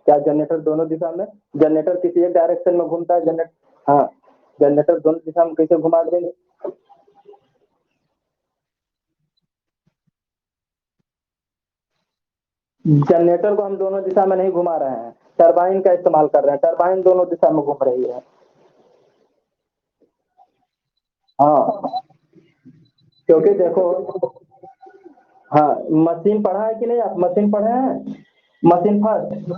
Speaker 1: क्या जनरेटर दोनों दिशा में, जनरेटर किसी एक डायरेक्शन में घूमता है, जनरेटर, हाँ जनरेटर दोनों दिशा में कैसे घुमा देंगे। जनरेटर को हम दोनों दिशा में नहीं घुमा रहे हैं, टरबाइन का इस्तेमाल कर रहे हैं, टरबाइन दोनों दिशा में घूम रही है। हाँ, क्योंकि देखो, हाँ मशीन पढ़ा है कि नहीं, आप मशीन पढ़े हैं, मशीन फर्स्ट,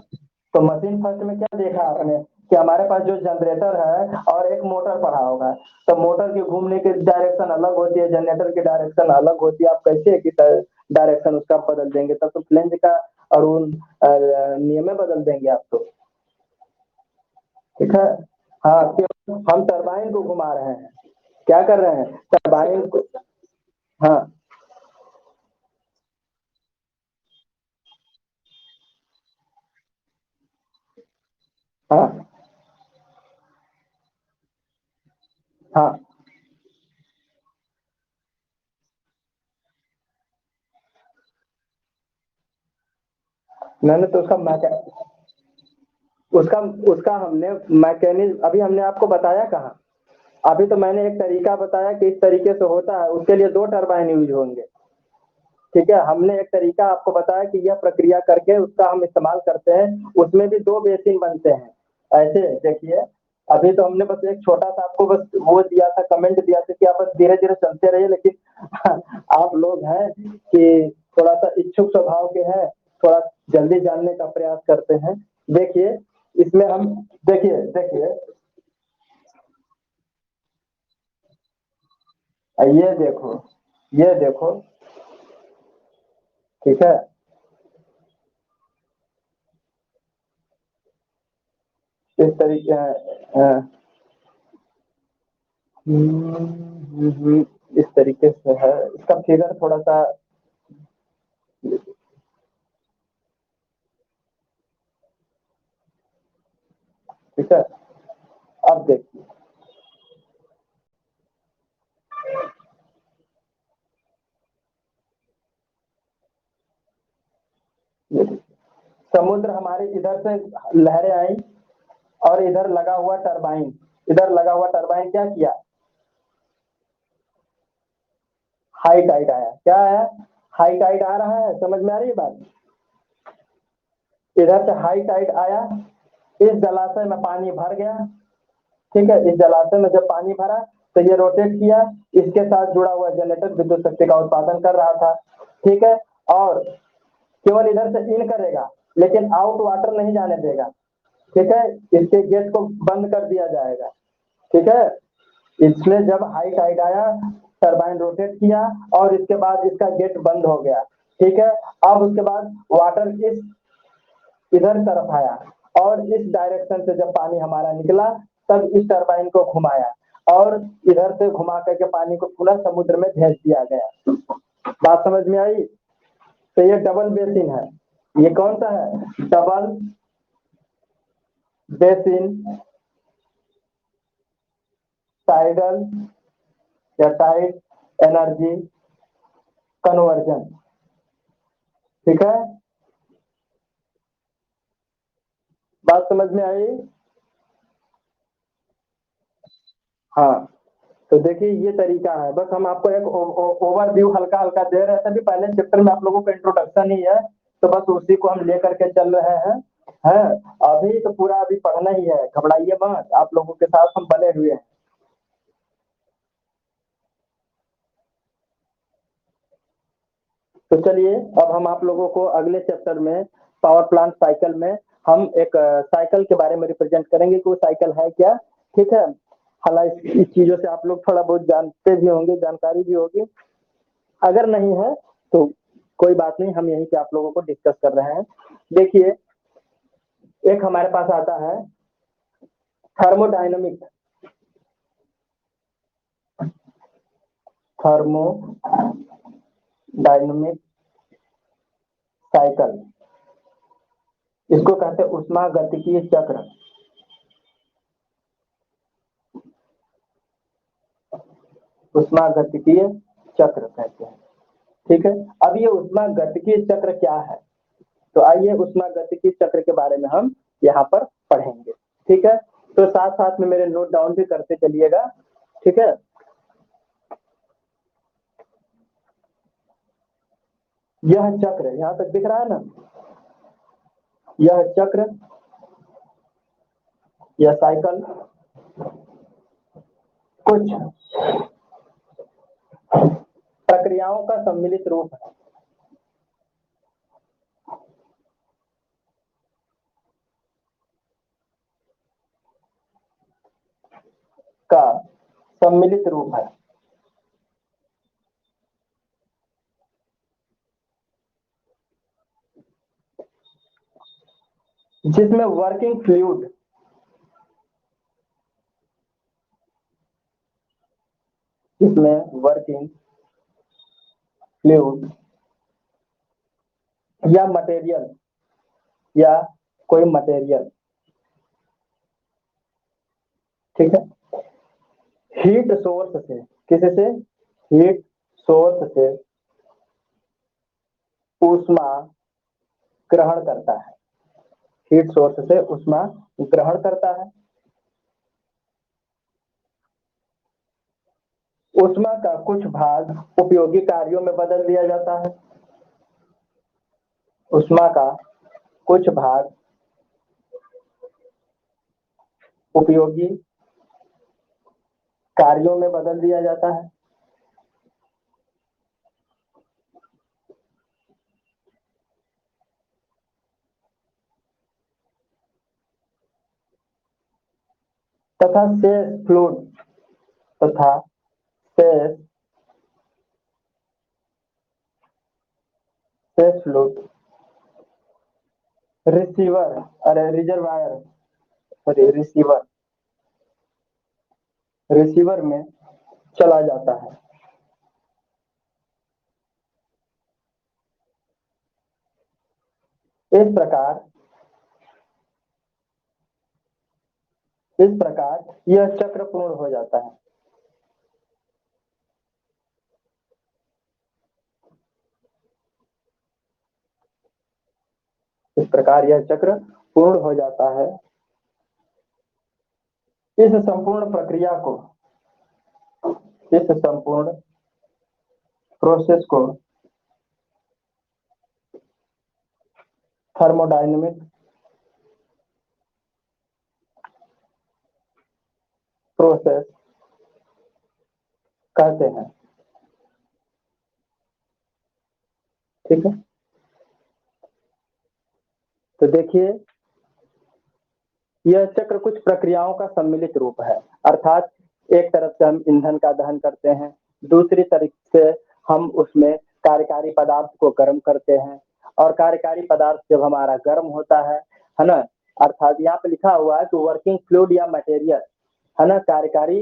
Speaker 1: तो मशीन फर्स्ट में क्या देखा आपने कि हमारे पास जो जनरेटर है और एक मोटर पड़ा होगा, तो मोटर के घूमने की डायरेक्शन अलग होती है, जनरेटर की डायरेक्शन अलग होती है, आप कैसे कि डायरेक्शन उसका बदल देंगे, तब तो फ्लेंज का और उन नियम में बदल देंगे आप तो। ठीक है, हाँ क्यों, हम टरबाइन को घुमा रहे हैं, क्या कर रहे हैं टरबाइन को, हाँ हाँ हाँ, मैंने तो उसका उसका हमने मैकेनिज्म अभी हमने आपको बताया कहाँ, अभी तो मैंने एक तरीका बताया कि इस तरीके से होता है, उसके लिए दो टरबाइन यूज होंगे। ठीक है, हमने एक तरीका आपको बताया कि यह प्रक्रिया करके उसका हम इस्तेमाल करते हैं, उसमें भी दो बेसिन बनते हैं। ऐसे देखिए, अभी तो हमने बस एक छोटा सा आपको बस वो दिया था, कमेंट दिया था कि आप बस धीरे धीरे चलते रहिए, लेकिन आप लोग हैं कि थोड़ा सा इच्छुक स्वभाव के हैं, थोड़ा जल्दी जानने का प्रयास करते हैं। देखिए इसमें हम, देखिए देखिए, ये देखो, ये देखो, ठीक है, इस तरीके इस तरीके से है, इसका फिगर थोड़ा सा, ठीक है, अब देखिए, समुद्र हमारे इधर से लहरें आई और इधर लगा हुआ टरबाइन, इधर लगा हुआ टरबाइन क्या किया, हाई टाइड आया, क्या आया, हाई टाइड आ रहा है, समझ में आ रही है बात, इधर से हाई टाइड आया, इस जलाशय में पानी भर गया। ठीक है, इस जलाशय में जब पानी भरा तो ये रोटेट किया, इसके साथ जुड़ा हुआ जनरेटर विद्युत शक्ति का उत्पादन कर रहा था। ठीक है, और केवल इधर से इन करेगा लेकिन आउट वाटर नहीं जाने देगा। ठीक है, इसके गेट को बंद कर दिया जाएगा। ठीक है, इसमें जब हाई टाइड आया, टरबाइन रोटेट किया और इसके बाद इसका गेट बंद हो गया। ठीक है, अब उसके बाद वाटर इस इधर तरफ आया और इस डायरेक्शन से जब पानी हमारा निकला, तब इस टरबाइन को घुमाया और इधर से घुमा करके पानी को पुनः समुद्र में भेज दिया गया। बात समझ में आई, तो ये डबल बेसिन है, ये कौन सा है, डबल बेसिन टाइडल या टाइड एनर्जी कन्वर्जन। ठीक है, बात समझ में आई? हाँ, तो देखिए ये तरीका है, बस हम आपको एक ओवरव्यू हल्का हल्का दे रहे थे, अभी पहले चैप्टर में आप लोगों का इंट्रोडक्शन ही है, तो बस उसी को हम लेकर के चल रहे हैं। है, अभी तो पूरा अभी पढ़ना ही है, घबराइए मत, आप लोगों के साथ हम बने हुए हैं। तो चलिए अब हम आप लोगों को अगले चैप्टर में पावर प्लांट साइकिल में हम एक साइकिल के बारे में रिप्रेजेंट करेंगे कि वो साइकिल है क्या। ठीक है, हालांकि इस चीजों से आप लोग थोड़ा बहुत जानते भी होंगे, जानकारी भी होगी, अगर नहीं है तो कोई बात नहीं, हम यहीं पे आप लोगों को डिस्कस कर रहे हैं। देखिए एक हमारे पास आता है थर्मोडायनामिक, थर्मोडायनामिक साइकिल, इसको कहते हैं उष्मागतिकीय चक्र। उष्मागतिकीय चक्र कहते हैं। ठीक है, अब ये उष्मागतिकीय चक्र क्या है, तो आइए उष्मागतिकीय चक्र के बारे में हम यहाँ पर पढ़ेंगे। ठीक है, तो साथ साथ में मेरे नोट डाउन भी करते चलिएगा। ठीक है, यह चक्र यहाँ तक दिख रहा है ना, यह चक्र, यह साइकिल कुछ प्रक्रियाओं का सम्मिलित रूप है, का सम्मिलित रूप है, जिसमें वर्किंग फ्लूइड, जिसमें वर्किंग फ्लूइड या मटेरियल, या कोई मटेरियल, ठीक है, हीट सोर्स से, किसी से, हीट सोर्स से ऊष्मा ग्रहण करता है, हीट सोर्स से ऊष्मा ग्रहण करता है। ऊष्मा का कुछ भाग उपयोगी कार्यों में बदल दिया जाता है, ऊष्मा का कुछ भाग उपयोगी कार्यों में बदल दिया जाता है, तथा शेष फ्लूइड, तथा शेष शेष फ्लूइड रिसीवर, अरे रिजर्वायर, सॉरी रिसीवर, रिसीवर में चला जाता है। इस प्रकार यह चक्र पूर्ण हो जाता है। इस प्रकार यह चक्र पूर्ण हो जाता है। इस संपूर्ण प्रक्रिया को, इस संपूर्ण प्रोसेस को थर्मोडायनामिक प्रोसेस कहते हैं। ठीक है, तो देखिए यह चक्र कुछ प्रक्रियाओं का सम्मिलित रूप है, अर्थात एक तरफ से हम ईंधन का दहन करते हैं, दूसरी तरफ से हम उसमें कार्यकारी पदार्थ को गर्म करते हैं, और कार्यकारी पदार्थ जब हमारा गर्म होता है ना, अर्थात यहाँ पे लिखा हुआ है कि वर्किंग फ्लूइड या मटेरियल, है ना, कार्यकारी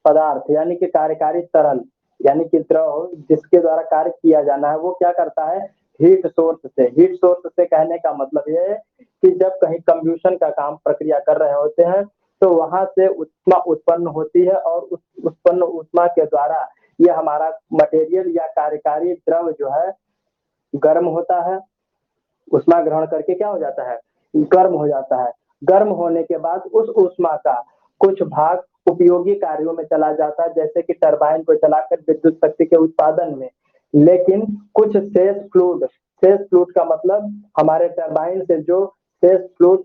Speaker 1: पदार्थ यानी कि कार्यकारी तरल, यानी कि द्रव जिसके द्वारा कार्य किया जाना है, वो क्या करता है, हीट सोर्स से, हीट सोर्स से कहने का मतलब ये है कि जब कहीं कंब्यूशन का काम प्रक्रिया कर रहे होते हैं तो वहां से ऊष्मा उत्पन्न होती है, और उस उत्पन्न ऊष्मा के द्वारा ये हमारा मटेरियल या कार्यकारी द्रव जो है गर्म होता है, ऊष्मा ग्रहण करके क्या हो जाता है, गर्म हो जाता है। गर्म होने के बाद उस ऊष्मा का कुछ भाग उपयोगी कार्यों में चला जाता है, जैसे कि टरबाइन को चलाकर विद्युत शक्ति के उत्पादन में। लेकिन कुछ शेष फ्लूइड का मतलब हमारे टरबाइन से जो शेष फ्लूइड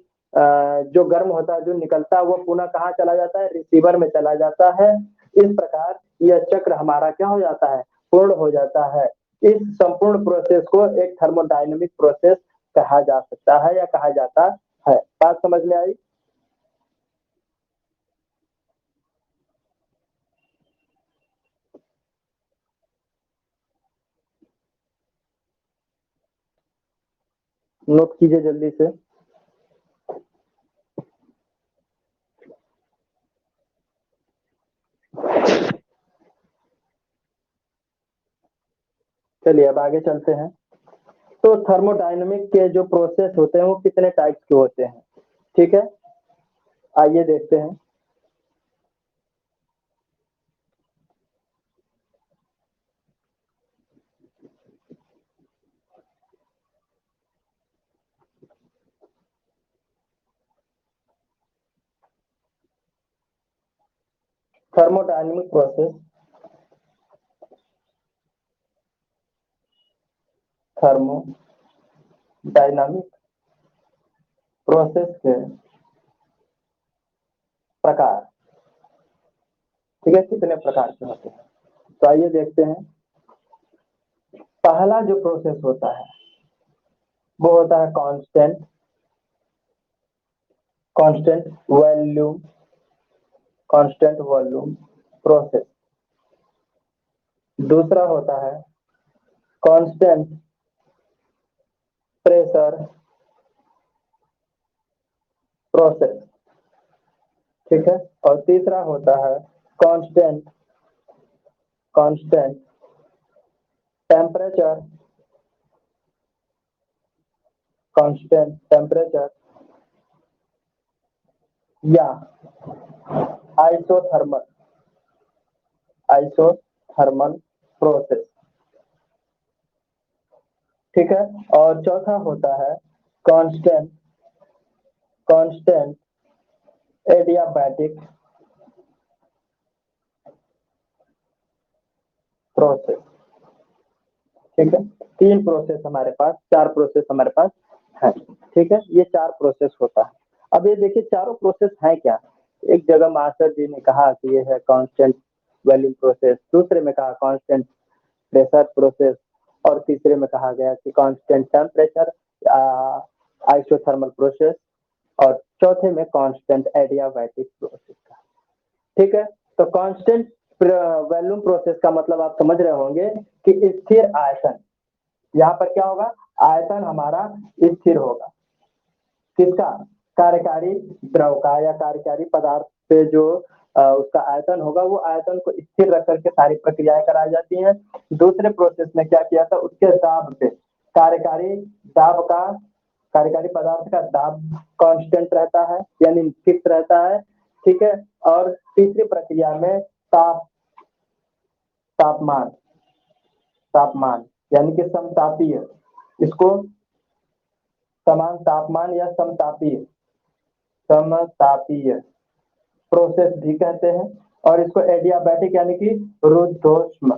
Speaker 1: जो गर्म होता है, जो निकलता है, वो पुनः कहाँ चला जाता है, रिसीवर में चला जाता है। इस प्रकार यह चक्र हमारा क्या हो जाता है, पूर्ण हो जाता है। इस संपूर्ण प्रोसेस को एक थर्मोडायनेमिक प्रोसेस कहा जा सकता है या कहा जाता है। बात समझ में आई? नोट कीजिए जल्दी से। चलिए अब आगे चलते हैं। तो थर्मोडायनेमिक के जो प्रोसेस होते हैं वो कितने टाइप्स के होते हैं, ठीक है, आइए देखते हैं। थर्मोडायनेमिक प्रोसेस, थर्मोडायनामिक प्रोसेस के प्रकार, ठीक है, कितने प्रकार के होते हैं। तो आइए देखते हैं। पहला जो प्रोसेस होता है वो होता है constant volume constant volume process. दूसरा होता है कांस्टेंट प्रेशर प्रोसेस, ठीक है। और तीसरा होता है constant constant temperature constant temperature या आइसोथर्मल आइसोथर्मल प्रोसेस, ठीक है। और चौथा होता है कांस्टेंट कांस्टेंट एडियाबैटिक प्रोसेस, ठीक है। तीन प्रोसेस हमारे पास, चार प्रोसेस हमारे पास है, ठीक है। ये चार प्रोसेस होता है। अब ये देखिए चारों प्रोसेस है क्या। एक जगह मास्टर जी ने कहा कि ये है कांस्टेंट वॉल्यूम प्रोसेस, दूसरे में कहा कांस्टेंट प्रेशर प्रोसेस, और तीसरे में कहा गया कि कांस्टेंट टेम्परेचर आइसोथर्मल प्रोसेस, और चौथे में कांस्टेंट एडियाबैटिक प्रोसेस का, ठीक है। तो कांस्टेंट वॉल्यूम प्रोसेस का मतलब आप समझ रहे होंगे कि स्थिर आयतन, यहाँ पर क्या होगा, आयतन हमारा स्थिर होगा। किसका, कार्यकारी द्रव का या कार्यकारी पदार्थ पे जो उसका आयतन होगा, वो आयतन को स्थिर रख करके सारी प्रक्रियाएं कराई जाती हैं। दूसरे प्रोसेस में क्या किया था, उसके दाब पे, कार्यकारी दाब का, कार्यकारी पदार्थ का दाब कांस्टेंट रहता है यानी फिक्स रहता है, ठीक है। और तीसरी प्रक्रिया में तापमान तापमान यानी कि समतापीय, इसको समान तापमान या समतापीय प्रोसेस भी कहते हैं। और इसको एडियाबैटिक यानी कि रुद्धोष्म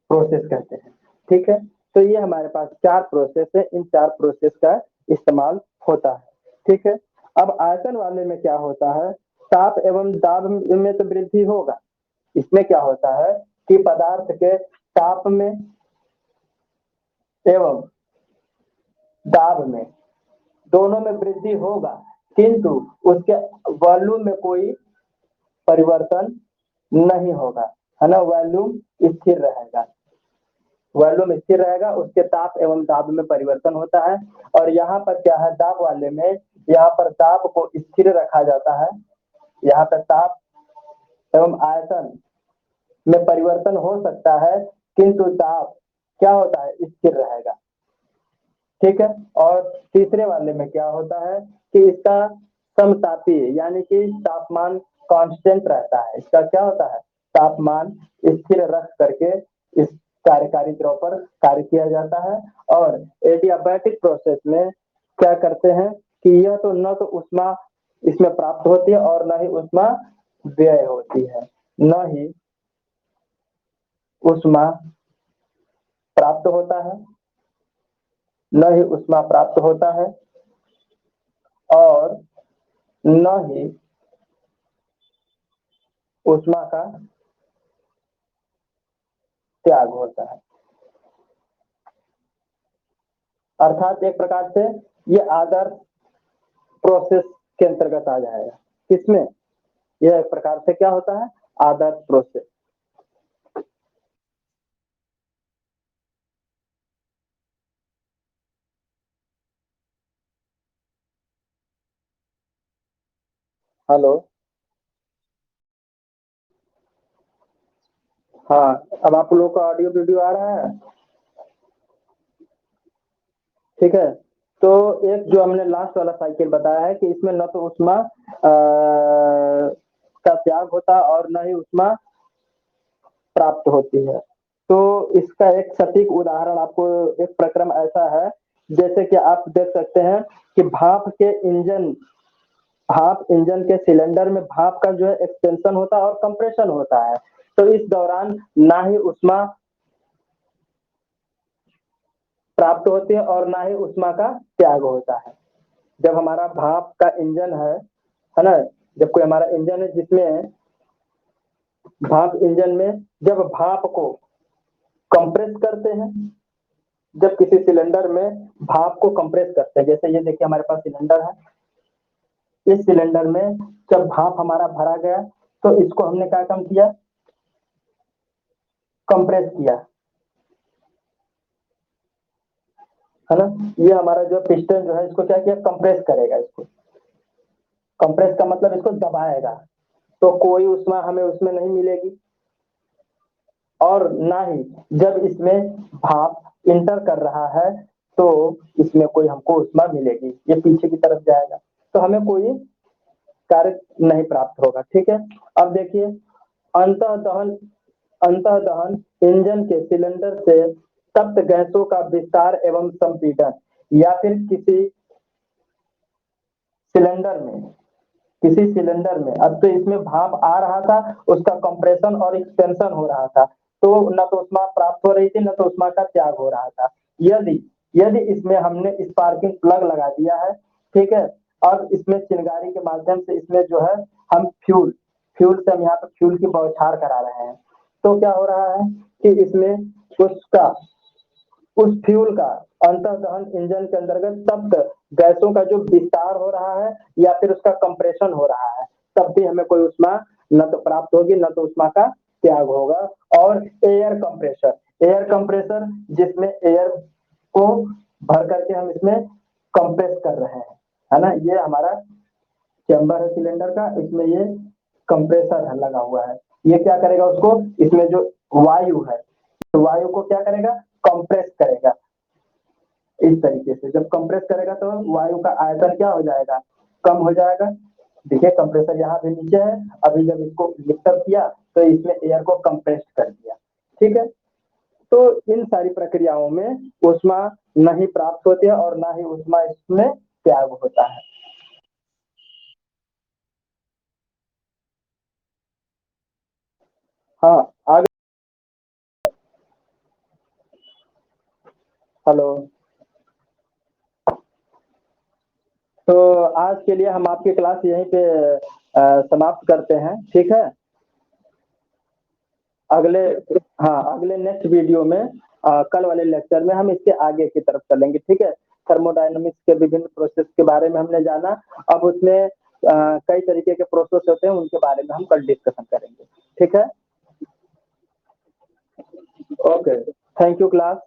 Speaker 1: प्रोसेस कहते हैं, ठीक है। तो ये हमारे पास चार प्रोसेस है, इन चार प्रोसेस का इस्तेमाल होता है, ठीक है। अब आयतन वाले में क्या होता है, ताप एवं दाब में तो वृद्धि होगा। इसमें क्या होता है कि पदार्थ के ताप में एवं दाब में दोनों में वृद्धि होगा, किंतु उसके वॉल्यूम में कोई परिवर्तन नहीं होगा, है ना। वॉल्यूम स्थिर रहेगा, वॉल्यूम स्थिर रहेगा, उसके ताप एवं दाब में परिवर्तन होता है। और यहाँ पर क्या है, दाब वाले में यहाँ पर दाब को स्थिर रखा जाता है, यहाँ पर ताप एवं आयतन में परिवर्तन हो सकता है, किंतु ताप क्या होता है, स्थिर रहेगा, ठीक है। और तीसरे वाले में क्या होता है कि इसका समतापीय यानी कि तापमान कांस्टेंट रहता है, इसका क्या होता है, तापमान स्थिर रख करके इस कार्यकारी द्रव पर कार्य किया जाता है। और एडियाबैटिक प्रोसेस में क्या करते हैं कि यह तो न तो ऊष्मा इसमें प्राप्त होती है और न ही ऊष्मा व्यय होती है, न ही ऊष्मा प्राप्त होता है, न ही ऊष्मा प्राप्त होता है और न ही ऊष्मा का त्याग होता है। अर्थात एक प्रकार से ये आदर्श प्रोसेस के अंतर्गत आ जाएगा। किसमें? यह एक प्रकार से क्या होता है? आदर्श प्रोसेस। हेलो, हाँ, अब आप लोगों का ऑडियो वीडियो आ रहा है? ठीक है। तो एक जो हमने लास्ट वाला साइकिल बताया है कि इसमें न तो ऊष्मा का त्याग होता है और न ही ऊष्मा प्राप्त होती है। तो इसका एक सटीक उदाहरण आपको, एक प्रक्रम ऐसा है जैसे कि आप देख सकते हैं कि भाप इंजन के सिलेंडर में भाप का जो है एक्सटेंशन होता है और कंप्रेशन होता है। तो इस दौरान ना ही ऊष्मा प्राप्त होती है और ना ही ऊष्मा का त्याग होता है। जब हमारा भाप का इंजन है ना, जब कोई हमारा इंजन है जिसमें भाप इंजन में जब भाप को कंप्रेस करते हैं, जब किसी सिलेंडर में भाप को कंप्रेस करते हैं, जैसे ये देखिए हमारे पास सिलेंडर है, इस सिलेंडर में जब भाप हमारा भरा गया तो इसको हमने क्या काम किया? कंप्रेस किया, है ना। ये हमारा जो पिस्टन जो है इसको क्या किया? कंप्रेस करेगा। इसको कंप्रेस का मतलब इसको दबाएगा, तो कोई ऊष्मा हमें उसमें नहीं मिलेगी और ना ही जब इसमें भाप इंटर कर रहा है तो इसमें कोई हमको ऊष्मा मिलेगी, ये पीछे की तरफ जाएगा तो हमें कोई कार्य नहीं प्राप्त होगा। ठीक है। अब देखिए, अंतः दहन इंजन के सिलेंडर से तप्त गैसों का विस्तार एवं संपीड़न, या फिर सिलेंडर में किसी सिलेंडर में अब तो इसमें भाप आ रहा था, उसका कंप्रेशन और एक्सपेंशन हो रहा था, तो न तो ऊष्मा प्राप्त हो रही थी न तो ऊष्मा का त्याग हो रहा था। यदि यदि इसमें हमने स्पार्किंग प्लग लगा दिया है, ठीक है, अब इसमें चिंगारी के माध्यम से इसमें जो है हम फ्यूल फ्यूल से हम यहाँ पे फ्यूल की बौछार करा रहे हैं, तो क्या हो रहा है कि इसमें उसका उस फ्यूल का अंतः दहन इंजन के अंतर्गत तप्त गैसों का जो विस्तार हो रहा है या फिर उसका कंप्रेशन हो रहा है, तब भी हमें कोई ऊष्मा न तो प्राप्त होगी न तो ऊष्मा का त्याग होगा। और एयर कंप्रेसर जिसमें एयर को भर करके हम इसमें कंप्रेस कर रहे हैं, है ना। ये हमारा चैम्बर है सिलेंडर का, इसमें ये कंप्रेसर है लगा हुआ है। ये क्या करेगा? उसको इसमें जो वायु है तो वायु को क्या करेगा? कंप्रेस करेगा। इस तरीके से जब कंप्रेस करेगा तो वायु का आयतन क्या हो जाएगा? कम हो जाएगा। देखिए कंप्रेसर यहाँ पे नीचे है, अभी जब इसको लिफ्ट अप किया तो इसमें एयर को कंप्रेस कर दिया। ठीक है। तो इन सारी प्रक्रियाओं में ऊष्मा नहीं प्राप्त होती है और ना ही ऊष्मा इसमें त्याग होता है। हाँ, आगे। हेलो। तो आज के लिए हम आपकी क्लास यहीं पे समाप्त करते हैं। ठीक है। अगले हाँ, अगले नेक्स्ट वीडियो में कल वाले लेक्चर में हम इसके आगे की तरफ चलेंगे। ठीक है। थर्मोडायनामिक्स के विभिन्न प्रोसेस के बारे में हमने जाना, अब उसमें कई तरीके के प्रोसेस होते हैं उनके बारे में हम कल डिस्कशन करेंगे। ठीक है। Okay, thank you class.